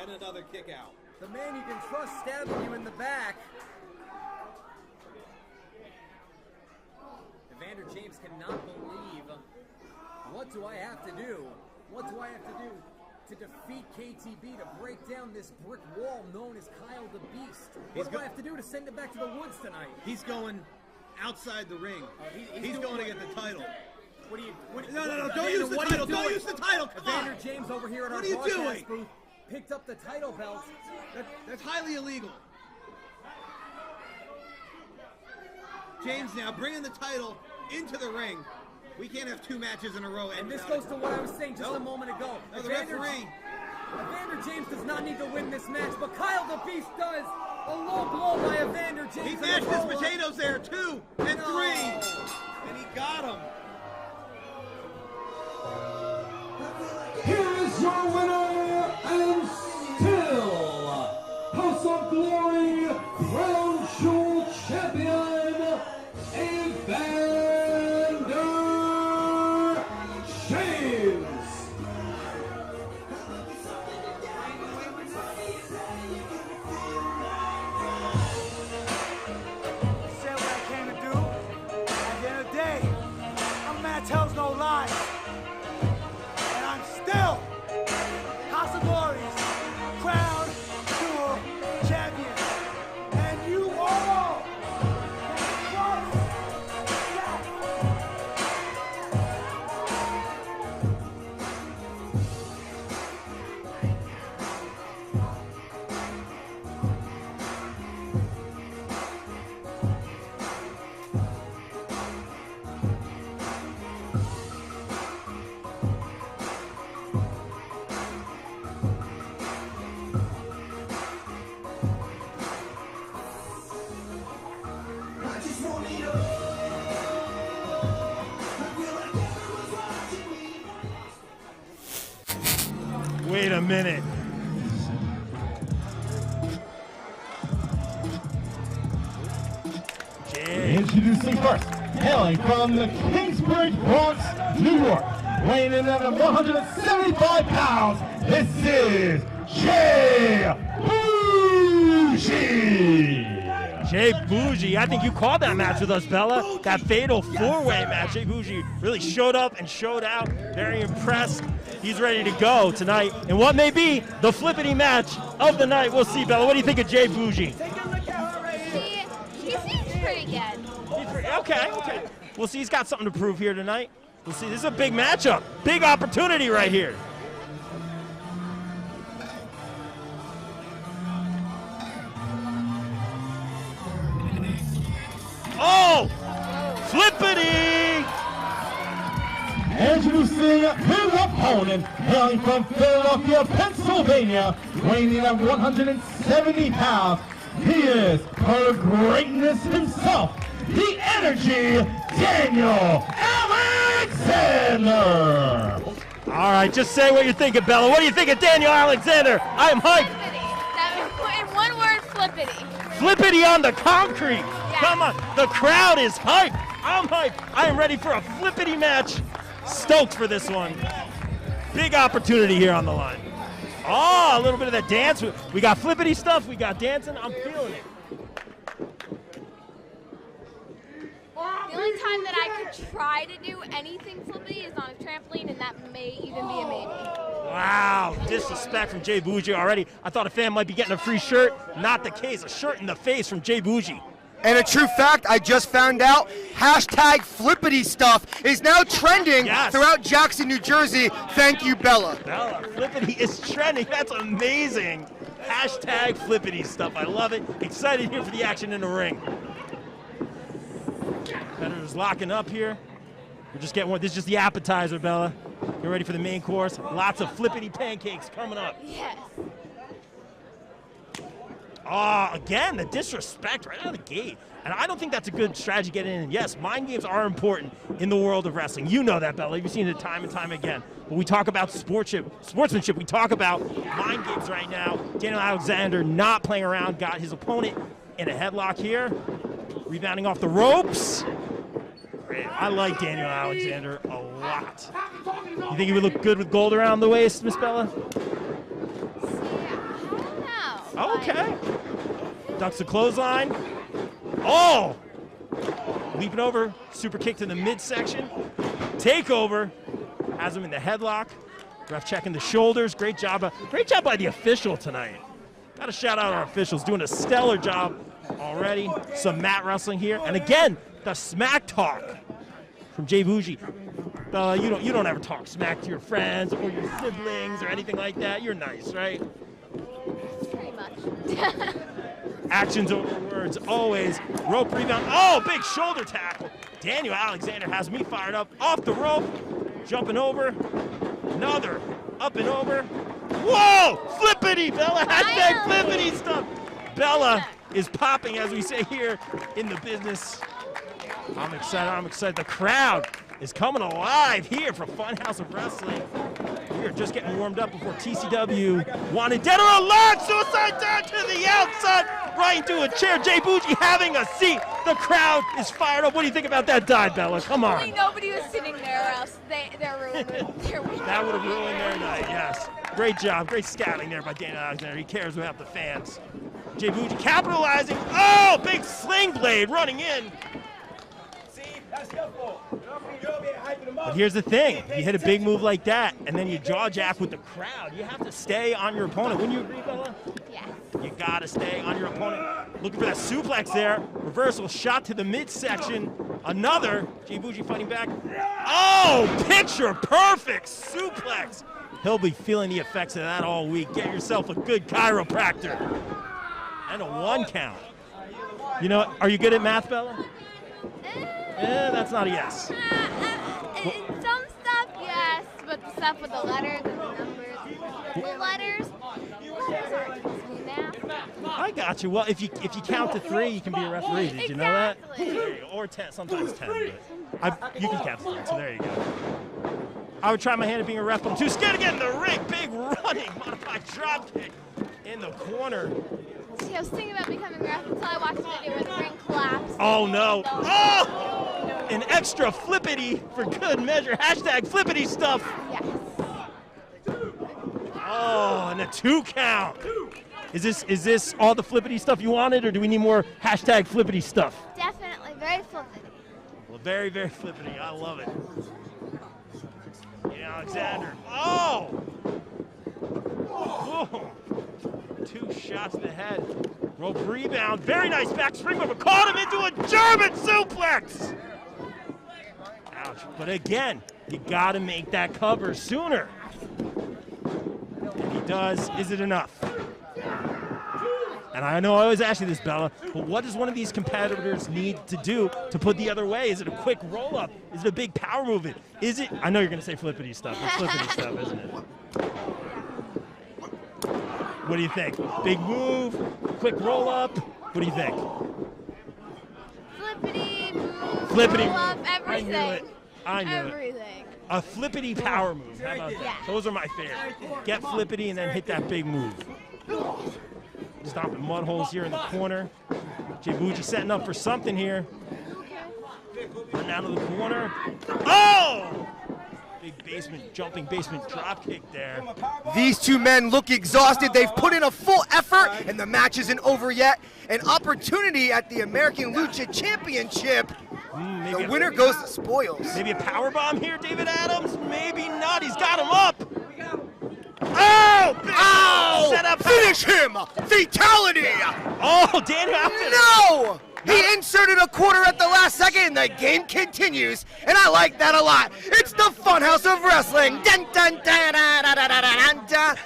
And another kick out. The man you can trust stabbing you in the back. Evander James cannot believe. What do I have to do? What do I have to do to defeat KTB, to break down this brick wall known as Kyle the Beast? What do I have to do to send it back to the woods tonight? He's going outside the ring. He's going to get the title. What do you... No, don't use the title. Don't use the title. Come on. Evander James over here at our What are you broadcast doing? booth picked up the title belt. That's highly illegal. James now bringing the title into the ring. We can't have 2 matches in a row. And this goes to what I was saying just a moment ago. No, the referee. Evander James does not need to win this match, but Kyle the Beast does. A low blow by Evander James. He mashed his potatoes there, 2 and 3. And he got him. Here is your winner and still House of Glory Crown Jewel Champion, Evander James. Said what I came to do. At the end of the day, a man tells no lies. And I'm still House of Glory's Crown Jewel Champion. And you all can trust that. minute. Introducing first, hailing from the Kingsbridge, Bronx, New York, weighing in at 175 pounds, this is Jay Bougie. Jay Bougie, I think you called that match with us, Bella. That fatal four-way match. Jay Bougie really showed up and showed out. Very impressed. He's ready to go tonight. And what may be the flippity match of the night. We'll see, Bella. What do you think of Jay Bougie? He seems pretty good. Okay. We'll see. He's got something to prove here tonight. We'll see. This is a big matchup. Big opportunity right here. Oh! Flippity! Introducing his opponent, hailing from Philadelphia, Pennsylvania, weighing in at 170 pounds. He is her greatness himself, the Energy, Daniel Alexander. All right, just say what you're thinking, Bella. What do you think of Daniel Alexander? I am hyped. In one word, flippity. Flippity on the concrete. Yeah. Come on, the crowd is hyped. I'm hyped. I am ready for a flippity match. Stoked for this one. Big opportunity here on the line. Oh, a little bit of that dance. We got flippity stuff. We got dancing. I'm feeling it. The only time that I could try to do anything flippity is on a trampoline, and that may even be a maybe. Wow, disrespect from Jay Bougie already. I thought a fan might be getting a free shirt. Not the case. A shirt in the face from Jay Bougie. And a true fact, I just found out, hashtag flippity stuff is now trending throughout Jackson, New Jersey. Thank you, Bella. Bella, flippity is trending. That's amazing. Hashtag flippity stuff. I love it. Excited here for the action in the ring. Competitors locking up here. We're just getting one. This is just the appetizer, Bella. Get ready for the main course. Lots of flippity pancakes coming up. Yes. Oh, again, the disrespect right out of the gate. And I don't think that's a good strategy getting in. Yes, mind games are important in the world of wrestling. You know that, Bella. You've seen it time and time again. When we talk about sportsmanship, we talk about mind games right now. Daniel Alexander not playing around, got his opponent in a headlock here. Rebounding off the ropes. I like Daniel Alexander a lot. You think he would look good with gold around the waist, Miss Bella? Okay. Ducks the clothesline. Oh! Leaping over. Super kick to the midsection. Takeover. Has him in the headlock. Ref checking the shoulders. Great job by the official tonight. Got to shout out our officials doing a stellar job already. Some mat wrestling here. And again, the smack talk from Jay Bougie. You don't ever talk smack to your friends or your siblings or anything like that. You're nice, right? Pretty much. Actions over words, always. Rope rebound. Oh, big shoulder tackle. Daniel Alexander has me fired up. Off the rope. Jumping over. Another. Up and over. Whoa! Flippity, Bella. Hashtag flippity stuff. Bella is popping, as we say here in the business. I'm excited. The crowd is coming alive here for Funhouse of Wrestling. We are just getting warmed up before TCW. Wanted dead or alive. Suicide down to the outside. Right into a chair. Jay Bougie having a seat. The crowd is fired up. What do you think about that dive, Bella? Come on. Hopefully nobody was sitting there, or else they're ruining their weekend. That would have ruined their night, yes. Great job. Great scouting there by Daniel Alexander. He cares about the fans. Jay Bougie capitalizing. Oh, big sling blade running in. But here's the thing. You hit a big move like that, and then you jaw jack with the crowd. You have to stay on your opponent. Wouldn't you agree, Bella? Yes. You got to stay on your opponent. Looking for that suplex there. Reversal shot to the midsection. Another. Jay Bougie fighting back. Oh, picture perfect suplex. He'll be feeling the effects of that all week. Get yourself a good chiropractor. And a 1 count. You know, are you good at math, Bella? That's not a yes. Some stuff, yes, but the stuff with the letters and the numbers, the letters aren't easy now. I got you. Well, if you count to 3, you can be a referee. Did you know that? There you go. Or 10, sometimes 10. But you can count to 10, so there you go. I would try my hand at being a ref, but I'm too scared to get in the ring. Big running modified drop kick in the corner. See, I was thinking about becoming a ref until I watched a video where the ring collapsed. Oh no! Oh! An extra flippity for good measure. Hashtag flippity stuff. Yes. Oh, and a 2 count. Is this all the flippity stuff you wanted, or do we need more hashtag flippity stuff? Definitely very flippity. Well, very, very flippity. I love it. Yeah, Alexander. Oh! Whoa. 2 shots to the head. Rope rebound. Very nice back springboard, but caught him into a German suplex. Ouch. But again, you got to make that cover sooner. If he does, is it enough? And I know I always ask you this, Bella, but what does one of these competitors need to do to put the other way? Is it a quick roll-up? Is it a big power movement? Is it? I know you're going to say flippity stuff. It's flippity stuff, isn't it? What do you think? Big move, quick roll-up. What do you think? Flippity, move, Flippity roll up, move. everything. I knew it. I knew it. Everything. A flippity power move. How about that? Yeah. Those are my favorite. Get flippity and then hit that big move. Stomping mud holes here in the corner. Jay Bougie setting up for something here. Run down to the corner. Oh! Big basement, jumping basement drop kick there. These two men look exhausted. They've put in a full effort, and the match isn't over yet. An opportunity at the American Lucha Championship. The winner goes to spoils. Maybe a power bomb here, David Adams? Maybe not. He's got him up. Oh! Ow! Set up. Finish him! Fatality! Oh, Daniel. No! He inserted a quarter at the last second, and the game continues. And I like that a lot. It's the Funhouse of Wrestling. Dun, dun, dun, dun, dun, dun, dun, dun.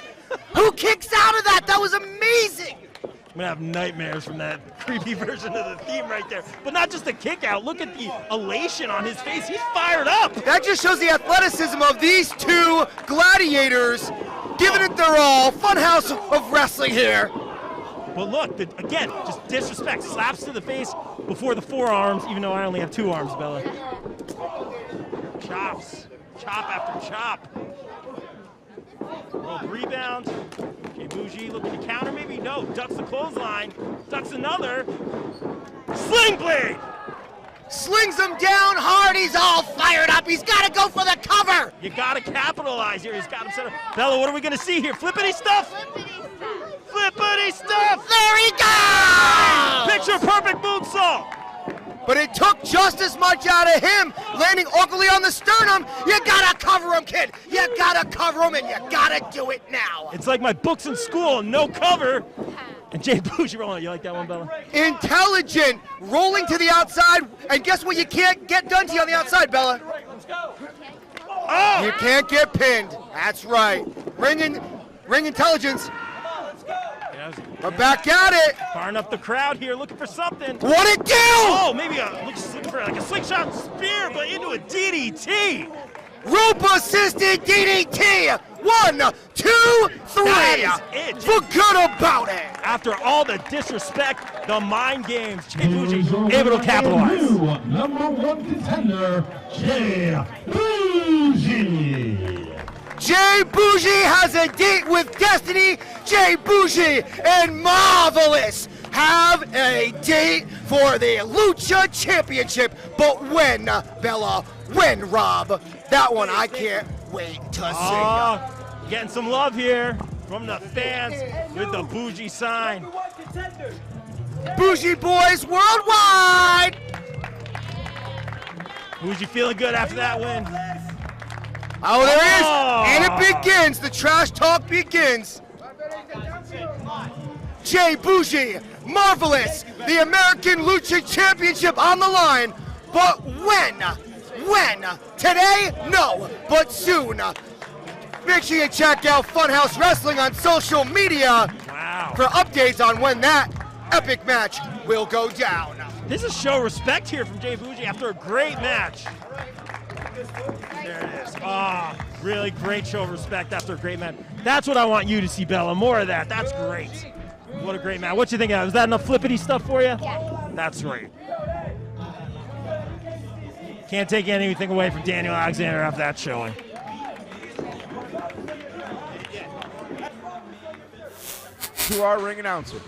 Who kicks out of that? That was amazing. I'm going to have nightmares from that creepy version of the theme right there. But not just the kick out. Look at the elation on his face. He's fired up. That just shows the athleticism of these two gladiators giving it their all. Funhouse of Wrestling here. But look, again, just disrespect. Slaps to the face before the forearms, even though I only have 2 arms, Bella. Chops. Chop after chop. Rope rebound. Jay Bougie looking to counter, maybe no. Ducks the clothesline. Ducks another. Sling blade! Slings him down hard. He's all fired up. He's got to go for the cover. You got to capitalize here. He's got him set up. Bella, what are we going to see here? Flippity stuff? Flippity stuff! There he goes! Picture perfect moonsault! But it took just as much out of him, landing awkwardly on the sternum. You gotta cover him, kid. You gotta cover him, and you gotta do it now. It's like my books in school, no cover. And Jay Bougie rolling. You like that one, Bella? Intelligent, rolling to the outside, and guess what? You can't get done to you on the outside, Bella. Oh! You can't get pinned. That's right. Ring intelligence. We're back at it. Firing up the crowd here, looking for something. What'd it do? Oh, maybe looking for like a slingshot spear, but into a DDT. Rope-assisted DDT. 1, 2, 3. That is it. Forget about it. After all the disrespect, the mind games, Jay Bougie able to capitalize. #1 contender, Jay Bougie. Jay Bougie has a date with destiny. Jay Bougie and Marvelous have a date for the Lucha Championship. But when, Bella? When, Rob? That one I can't wait to see. Getting some love here from the fans with the Bougie sign. Bougie Boys worldwide. Bougie feeling good after that win. Oh, there it is, and it begins. The trash talk begins. Jay Bougie, Marvelous, the American Lucha Championship on the line. But when? Today? No, but soon. Make sure you check out Funhouse Wrestling on social media for updates on when that epic match will go down. This is show respect here from Jay Bougie after a great match. There it is. Really great show of respect after a great match. That's what I want you to see, Bella. More of that. That's great. What a great match. What you think of? Is that enough flippity stuff for you? Yeah. That's great. Can't take anything away from Daniel Alexander after that showing. to our ring announcer.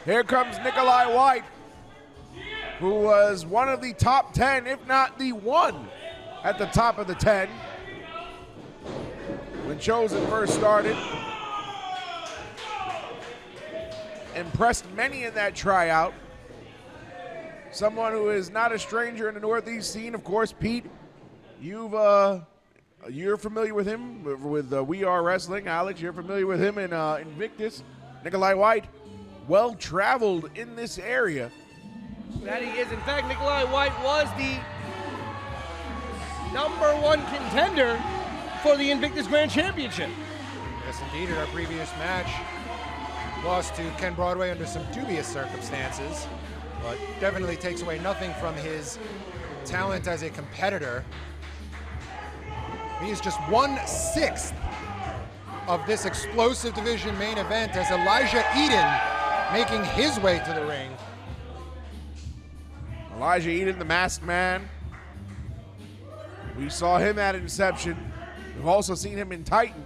Here comes Nikolai White, who was one of the top 10, if not the one, at the top of the 10 when Chosen first started. Impressed many in that tryout. Someone who is not a stranger in the Northeast scene, of course. Pete, you're familiar with him with We Are Wrestling. Alex, you're familiar with him in Invictus. Nikolai White, well-traveled in this area. That he is. In fact, Nikolai White was the #1 contender for the Invictus Grand Championship. Yes, indeed. In our previous match, lost to Ken Broadway under some dubious circumstances, but definitely takes away nothing from his talent as a competitor. He is just 1/6 of this explosive division main event as Elijah Eden making his way to the ring. Elijah Eden, the masked man. We saw him at Inception. We've also seen him in Titan.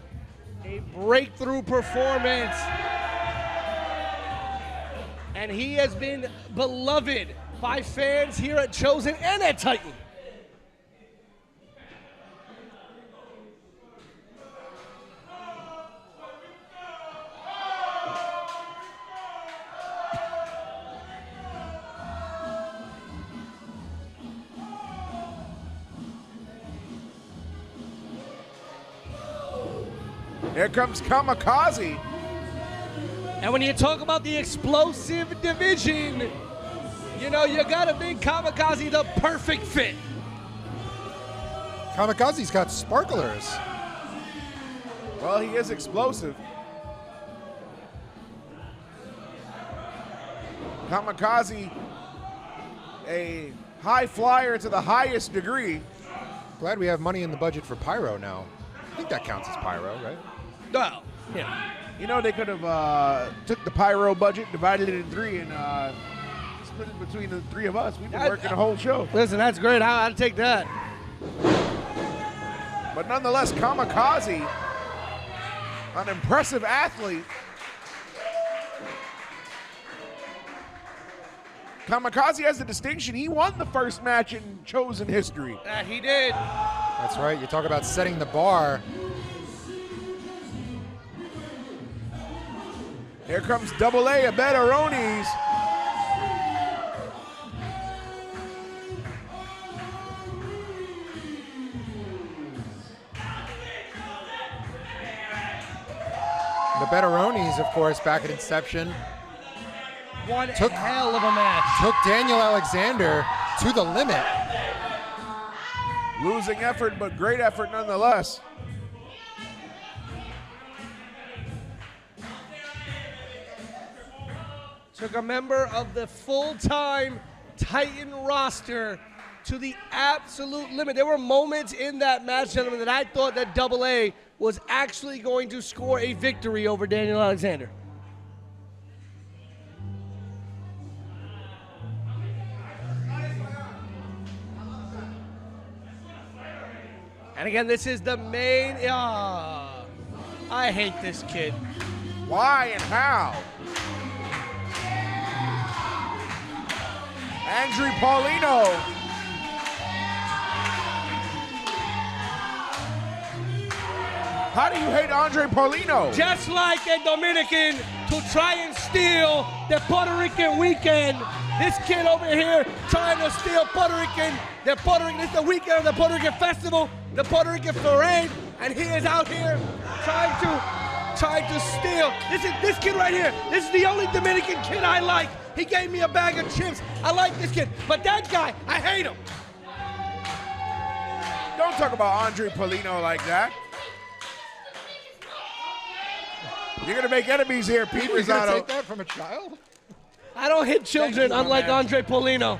A breakthrough performance. And he has been beloved by fans here at Chosen and at Titan. Here comes Kamikaze. And when you talk about the explosive division, you know, you gotta make Kamikaze the perfect fit. Kamikaze's got sparklers. Well, he is explosive. Kamikaze, a high flyer to the highest degree. Glad we have money in the budget for pyro now. I think that counts as pyro, right? Well, yeah. You know, they could have took the pyro budget, divided it in 3, and split it between the 3 of us. We've been working the whole show. Listen, that's great. I'd take that. But nonetheless, Kamikaze, an impressive athlete. Kamikaze has the distinction. He won the first match in Chosen history. That he did. That's right. You talk about setting the bar. Here comes Double A, Abetaronis. The Betteronis, of course, back at Inception. One hell of a match. Took Daniel Alexander to the limit. Losing effort, but great effort nonetheless. Took a member of the full-time Titan roster to the absolute limit. There were moments in that match, gentlemen, that I thought that Double A was actually going to score a victory over Daniel Alexander. And again, this is the main. I hate this kid. Why and how? Andrew Paulino. How do you hate Andre Paulino? Just like a Dominican to try and steal the Puerto Rican weekend. This kid over here trying to steal Puerto Rican. It's the weekend of the Puerto Rican festival, the Puerto Rican parade, and he is out here trying to tried to steal. This kid right here. This is the only Dominican kid I like. He gave me a bag of chips. I like this kid. But that guy, I hate him. Don't talk about Andre Polino like that. You're going to make enemies here, Pete You're going to Rosado. take that from a child? I don't hit children, unlike Andre Polino.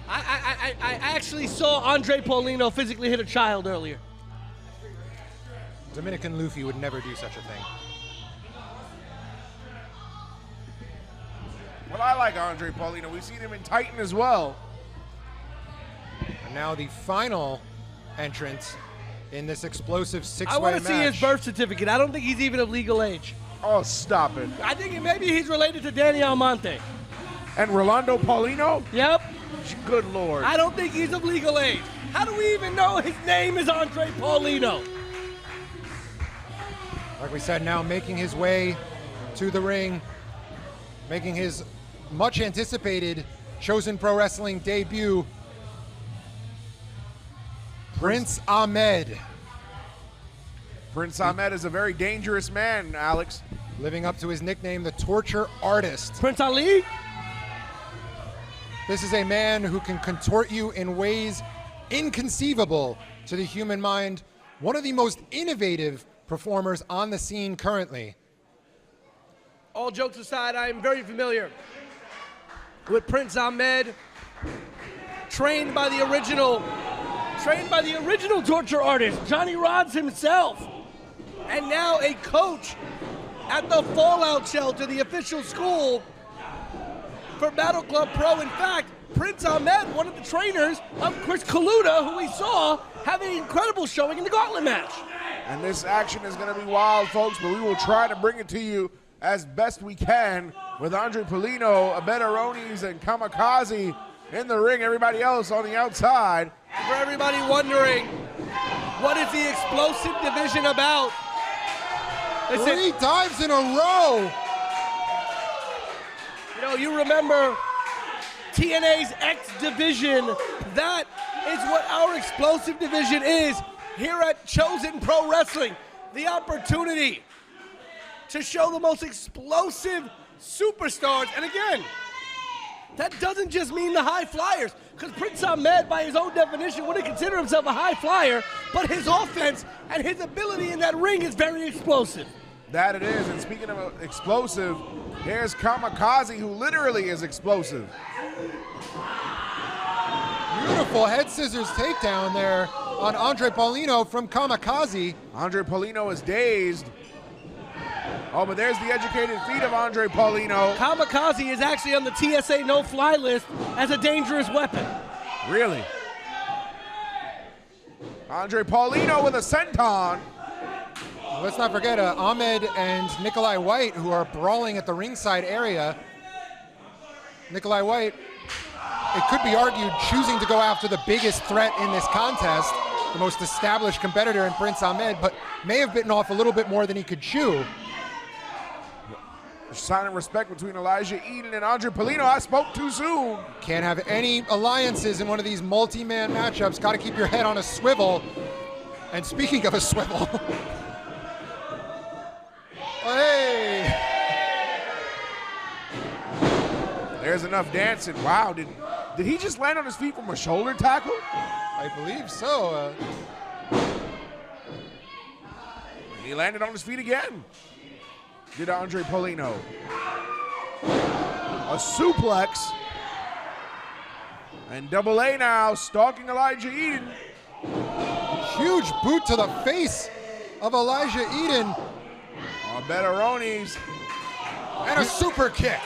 I actually saw Andre Polino physically hit a child earlier. Dominican Luffy would never do such a thing. Well, I like Andre Polino. We've seen him in Titan as well. And now the final entrant in this explosive six-way I want match. to see his birth certificate. I don't think he's even of legal age. Oh, stop it. I think maybe he's related to Danny Almonte. And Rolando Paulino? Yep. Good Lord. I don't think he's of legal age. How do we even know his name is Andre Paulino? Like we said, now making his way to the ring, making his much anticipated Chosen Pro Wrestling debut, Prince Ahmed. Prince Ahmed is a very dangerous man, Alex. Living up to his nickname, the Torture Artist. Prince Ali? This is a man who can contort you in ways inconceivable to the human mind. One of the most innovative performers on the scene currently. All jokes aside, I am very familiar with Prince Ahmed, trained by the original torture artist, Johnny Rods himself, and now a coach at the Fallout Shelter, the official school for Battle Club Pro. In fact, Prince Ahmed, one of the trainers of Chris Kaluta, who we saw have an incredible showing in the Gauntlet match. And this action is going to be wild, folks, but we will try to bring it to you as best we can with Andre Polino, Abetaronis, and Kamikaze in the ring, everybody else on the outside. For everybody wondering, what is the explosive division about? Three times in a row. You know, you remember TNA's X division. That is what our explosive division is here at Chosen Pro Wrestling. The opportunity to show the most explosive superstars. And again, that doesn't just mean the high flyers, because Prince Ahmed, by his own definition, wouldn't consider himself a high flyer, but his offense and his ability in that ring is very explosive. That it is, and speaking of explosive, here's Kamikaze, who literally is explosive. Beautiful head scissors takedown there on Andre Polino from Kamikaze. Andre Polino is dazed. Oh, but there's the educated feet of Andre Polino. Kamikaze is actually on the TSA no-fly list as a dangerous weapon. Really? Andre Polino with a senton. Let's not forget Ahmed and Nikolai White, who are brawling at the ringside area. Nikolai White, it could be argued, choosing to go after the biggest threat in this contest, the most established competitor in Prince Ahmed, but may have bitten off a little bit more than he could chew. Silent respect between Elijah Eden and Andre Polino. I spoke too soon. Can't have any alliances in one of these multi-man matchups. Got to keep your head on a swivel. And speaking of a swivel, hey! There's enough dancing. Wow, did he just land on his feet from a shoulder tackle? I believe so. He landed on his feet again. Did Andre Polino. A suplex. And Double A now stalking Elijah Eden. Huge boot to the face of Elijah Eden. Betaronis. And a super kick.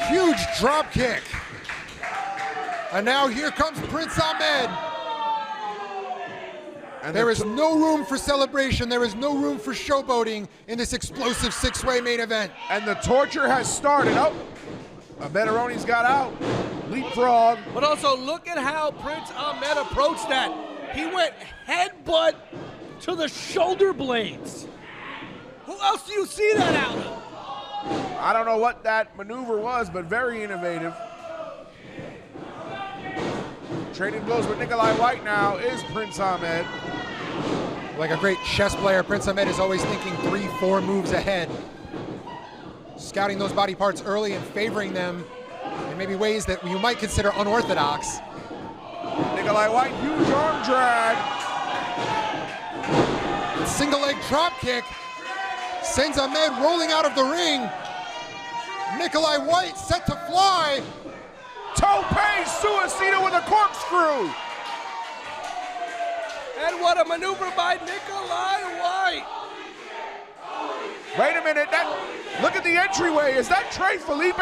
Huge drop kick. And now here comes Prince Ahmed. And there is no room for celebration. There is no room for showboating in this explosive six-way main event. And the torture has started. Oh, Betaronis got out. Leapfrog. But also look at how Prince Ahmed approached that. He went headbutt to the shoulder blades. Who else do you see that out of? I don't know what that maneuver was, but very innovative. Trading blows with Nikolai White now is Prince Ahmed. Like a great chess player, Prince Ahmed is always thinking 3-4 moves ahead. Scouting those body parts early and favoring them in maybe ways that you might consider unorthodox. Nikolai White, huge arm drag. Single leg drop kick sends Ahmed rolling out of the ring. Nikolai White set to fly. Tope Suicida with a corkscrew. And what a maneuver by Nikolai White. Wait a minute, look at the entryway. Is that Trey Felipe?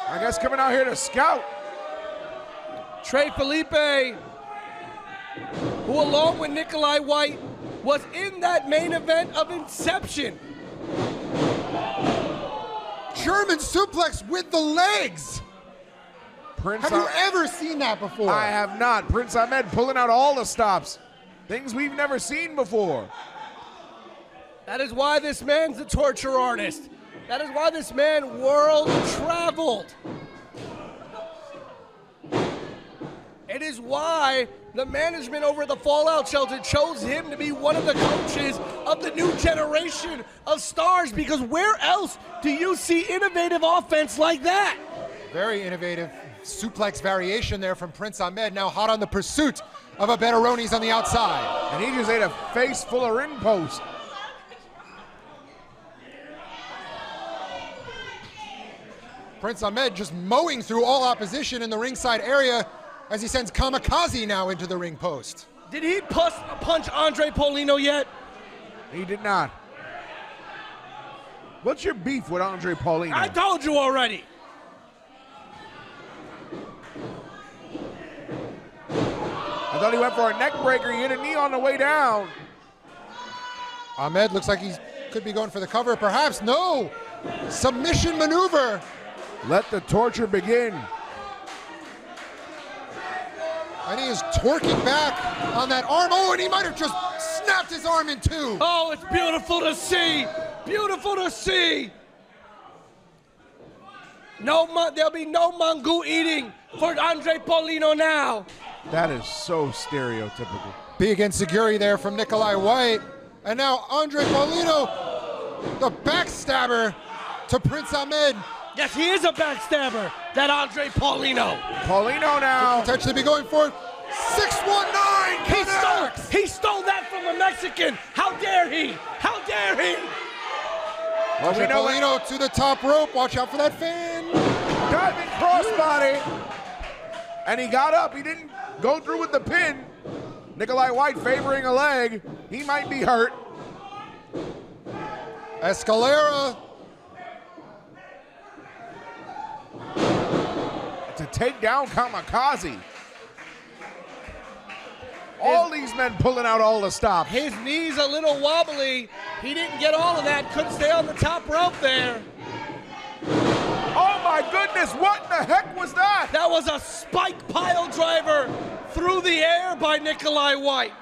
I guess coming out here to scout. Trey Felipe, who along with Nikolai White was in that main event of Inception. German suplex with the legs. Have you ever seen that before? I have not. Prince Ahmed pulling out all the stops. Things we've never seen before. That is why this man's a torture artist. That is why this man world traveled. It is why the management over at the Fallout Shelter chose him to be one of the coaches of the new generation of stars, because where else do you see innovative offense like that? Very innovative suplex variation there from Prince Ahmed, now hot on the pursuit of a Betteronis on the outside. And he just ate a face full of ring post. Prince Ahmed just mowing through all opposition in the ringside area as he sends Kamikaze now into the ring post. Did he punch Andre Paulino yet? He did not. What's your beef with Andre Paulino? I told you already. I thought he went for a neck breaker. He hit a knee on the way down. Ahmed looks like he could be going for the cover. Perhaps, no. Submission maneuver. Let the torture begin. And he is torquing back on that arm. Oh, and he might have just snapped his arm in two. Oh, it's beautiful to see. Beautiful to see. There'll be no mango eating for Andre Paulino now. That is so stereotypical. Big enziguri there from Nikolai White. And now Andre Paulino, the backstabber to Prince Ahmed. Yes, he is a backstabber, that Andre Paulino. Paulino now. Could potentially be going for 619. He stole that from a Mexican. How dare he? How dare he? Andre Paulino to the top rope. Watch out for that fan. Diving crossbody. And he got up. He didn't go through with the pin. Nikolai White favoring a leg. He might be hurt. Escalera. To take down Kamikaze. All these men pulling out all the stops. His knee's a little wobbly. He didn't get all of that. Couldn't stay on the top rope there. Oh my goodness, what the heck was that? That was a spike pile driver through the air by Nikolai White.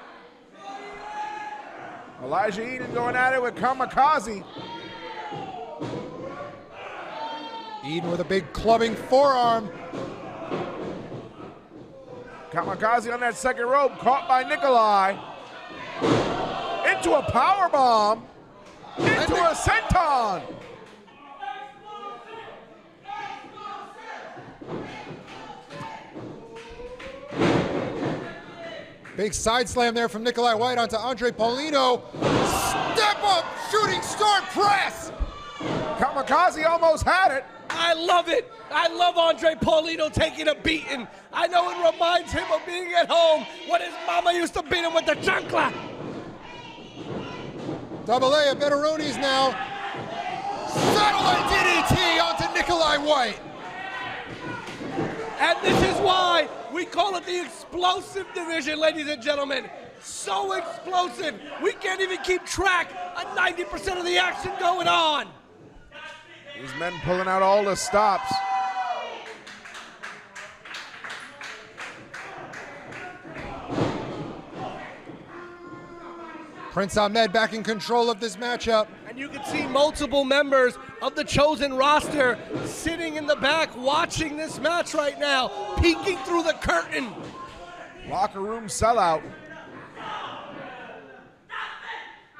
Elijah Eden going at it with Kamikaze. Eden with a big clubbing forearm. Kamikaze on that second rope, caught by Nikolai. Into a power bomb. Into a senton. Big side slam there from Nikolai White onto Andre Paulino. Step up shooting star press. Kamikaze almost had it. I love it. I love Andre Paulino taking a beating. I know it reminds him of being at home when his mama used to beat him with the chancla. Double A of Betteronis now. Satellite DDT onto Nikolai White. And this is why we call it the explosive division, ladies and gentlemen. So explosive, we can't even keep track of 90% of the action going on. These men pulling out all the stops. Prince Ahmed back in control of this matchup. And you can see multiple members of the Chosen roster sitting in the back watching this match right now, peeking through the curtain. Locker room sellout.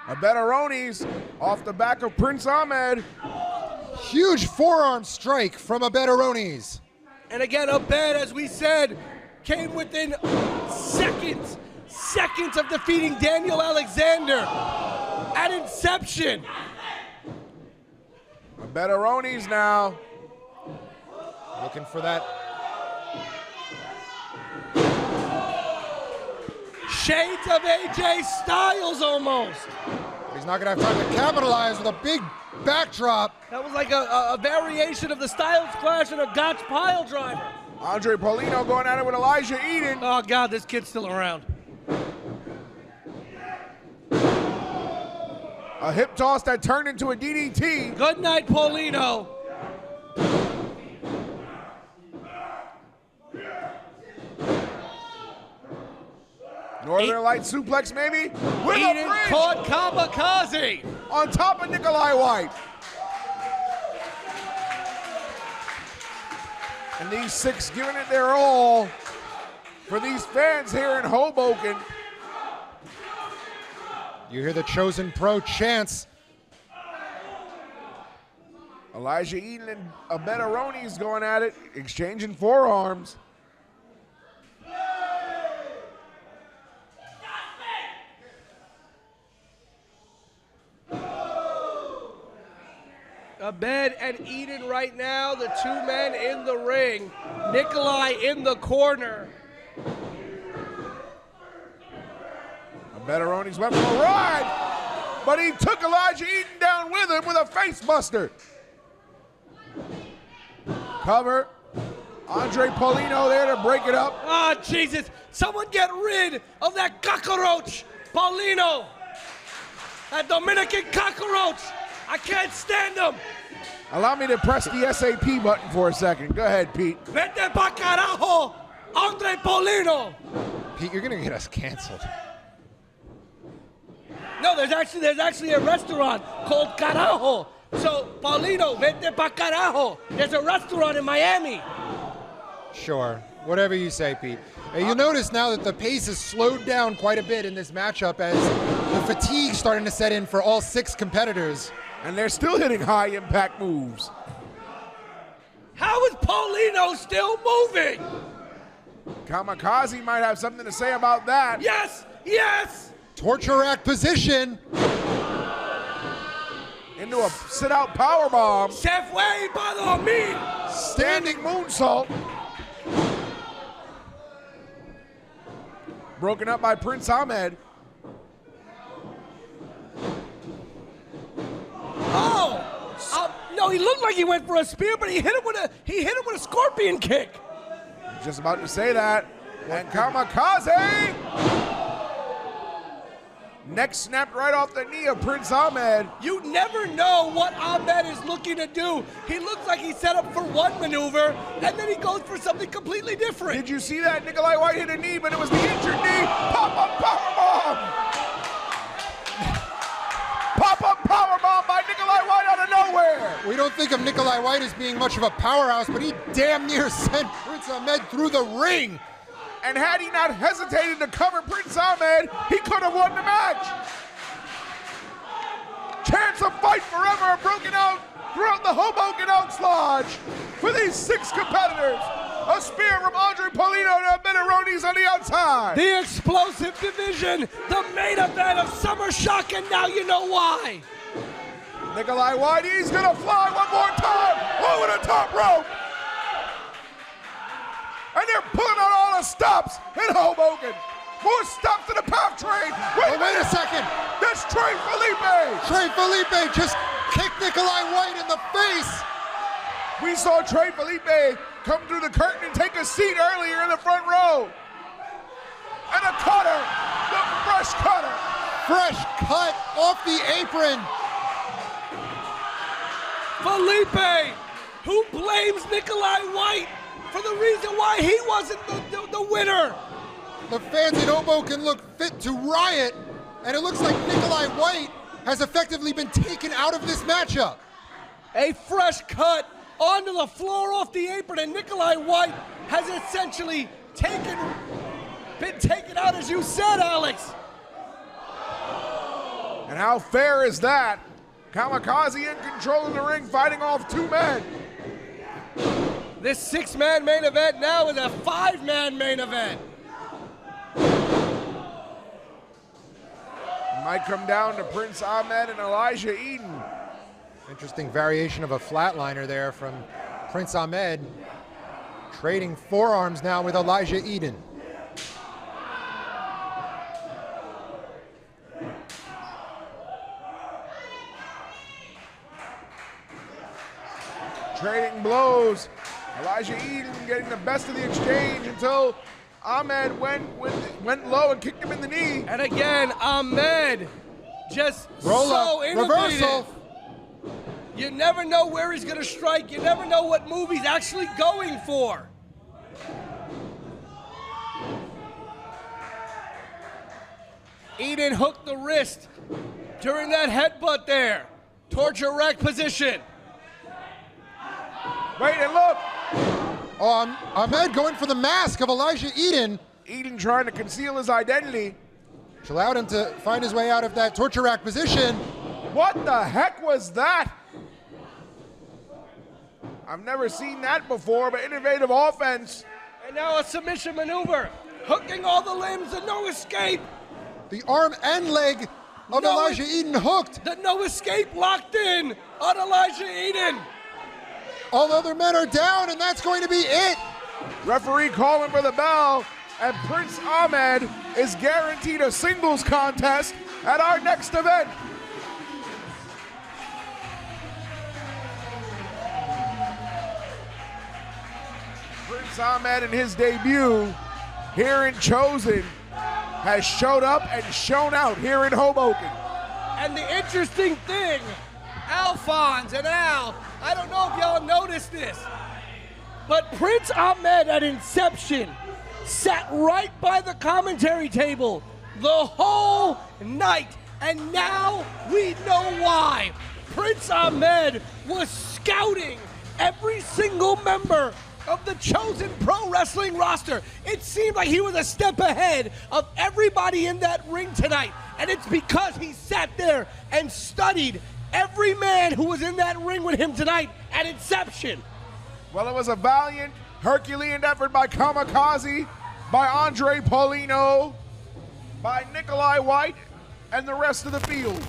Abetaronis off the back of Prince Ahmed. Huge forearm strike from Abetaronis. And again, Abed, as we said, came within seconds of defeating Daniel Alexander at inception. Abetaronis now. Looking for that. Shades of AJ Styles almost. He's not going to have time to capitalize with a big backdrop. That was like a variation of the Styles Clash and a Gotch pile driver. Andre Paulino going at it with Elijah Eden. Oh, God, this kid's still around. A hip toss that turned into a DDT. Good night, Paulino. Northern Light suplex maybe. With Eden a bridge. caught Kamikaze. On top of Nikolai White. And these six giving it their all for these fans here in Hoboken. You hear the Chosen Pro chants. Elijah Eden and Abetaronis going at it, exchanging forearms. Abed and Eden right now, the two men in the ring. Nikolai in the corner. Abetaronis went for a ride, but he took Elijah Eden down with him with a face buster. Cover. Andre Paulino there to break it up. Oh, Jesus. Someone get rid of that cockroach, Paulino. That Dominican cockroach. I can't stand him. Allow me to press the SAP button for a second. Go ahead, Pete. Vete pa carajo, Andre Paulino. Pete, you're going to get us canceled. No, there's actually a restaurant called Carajo. So, Paulino, vete pa carajo. There's a restaurant in Miami. Sure, whatever you say, Pete. You'll notice now that the pace has slowed down quite a bit in this matchup as the fatigue starting to set in for all six competitors. And they're still hitting high impact moves. How is Paulino still moving? Kamikaze might have something to say about that. Yes, yes. Torture rack position. Into a sit-out powerbomb. Se fue para dormir. Standing moonsault. Broken up by Prince Ahmed. Oh, no, he looked like he went for a spear, but he hit him with a scorpion kick. Just about to say that. And Kamikaze. Neck snapped right off the knee of Prince Ahmed. You never know what Ahmed is looking to do. He looks like he's set up for one maneuver, and then he goes for something completely different. Did you see that? Nikolai White hit a knee, but it was the injured knee. Pop-up powerbomb. Pop-up powerbomb by Nikolai White out of nowhere. We don't think of Nikolai White as being much of a powerhouse, but he damn near sent Prince Ahmed through the ring. And had he not hesitated to cover Prince Ahmed, he could have won the match. Chance of fight forever broken out throughout the Hoboken Oaks Lodge for these six competitors. A spear from Andre Paulino to Abetaronis on the outside. The explosive division, the main event of Summer Shock, and now you know why. Nikolai White, he's gonna fly one more time over the top rope. And they're pulling out all the stops in Hoboken. More stops to the path train. Wait a second. That's Trey Felipe. Trey Felipe just kicked Nikolai White in the face. We saw Trey Felipe come through the curtain and take a seat earlier in the front row. And a cutter, the fresh cutter. Fresh cut off the apron. Felipe, who blames Nikolai White for the reason why he wasn't the winner. The fans in Hoboken look fit to riot, and it looks like Nikolai White has effectively been taken out of this matchup. A fresh cut onto the floor off the apron, and Nikolai White has essentially been taken out, as you said, Alex. And how fair is that? Kamikaze in control of the ring, fighting off 2 men. This 6-man main event now is a 5-man main event. It might come down to Prince Ahmed and Elijah Eden. Interesting variation of a flatliner there from Prince Ahmed. Trading forearms now with Elijah Eden. Trading blows. Elijah Eden getting the best of the exchange until Ahmed went low and kicked him in the knee. And again, Ahmed just Roll so up. innovative. Reversal. You never know where he's going to strike. You never know what move he's actually going for. Eden hooked the wrist during that headbutt there. Torture rack position. Wait and look. Oh, Ahmed going for the mask of Elijah Eden. Eden trying to conceal his identity. Which allowed him to find his way out of that torture rack position. What the heck was that? I've never seen that before, but innovative offense. And now a submission maneuver. Hooking all the limbs and no escape. The arm and leg of Elijah Eden hooked. The no escape locked in on Elijah Eden. All other men are down, and that's going to be it. Referee calling for the bell, and Prince Ahmed is guaranteed a singles contest at our next event. Prince Ahmed in his debut here in Chosen has showed up and shown out here in Hoboken. And the interesting thing, Alphonse and Al, I don't know if y'all noticed this, but Prince Ahmed at inception sat right by the commentary table the whole night, and now we know why. Prince Ahmed was scouting every single member of the Chosen Pro Wrestling roster. It seemed like he was a step ahead of everybody in that ring tonight, and it's because he sat there and studied every man who was in that ring with him tonight at inception. Well, it was a valiant, Herculean effort by Kamikaze, by Andre Paulino, by Nikolai White, and the rest of the field.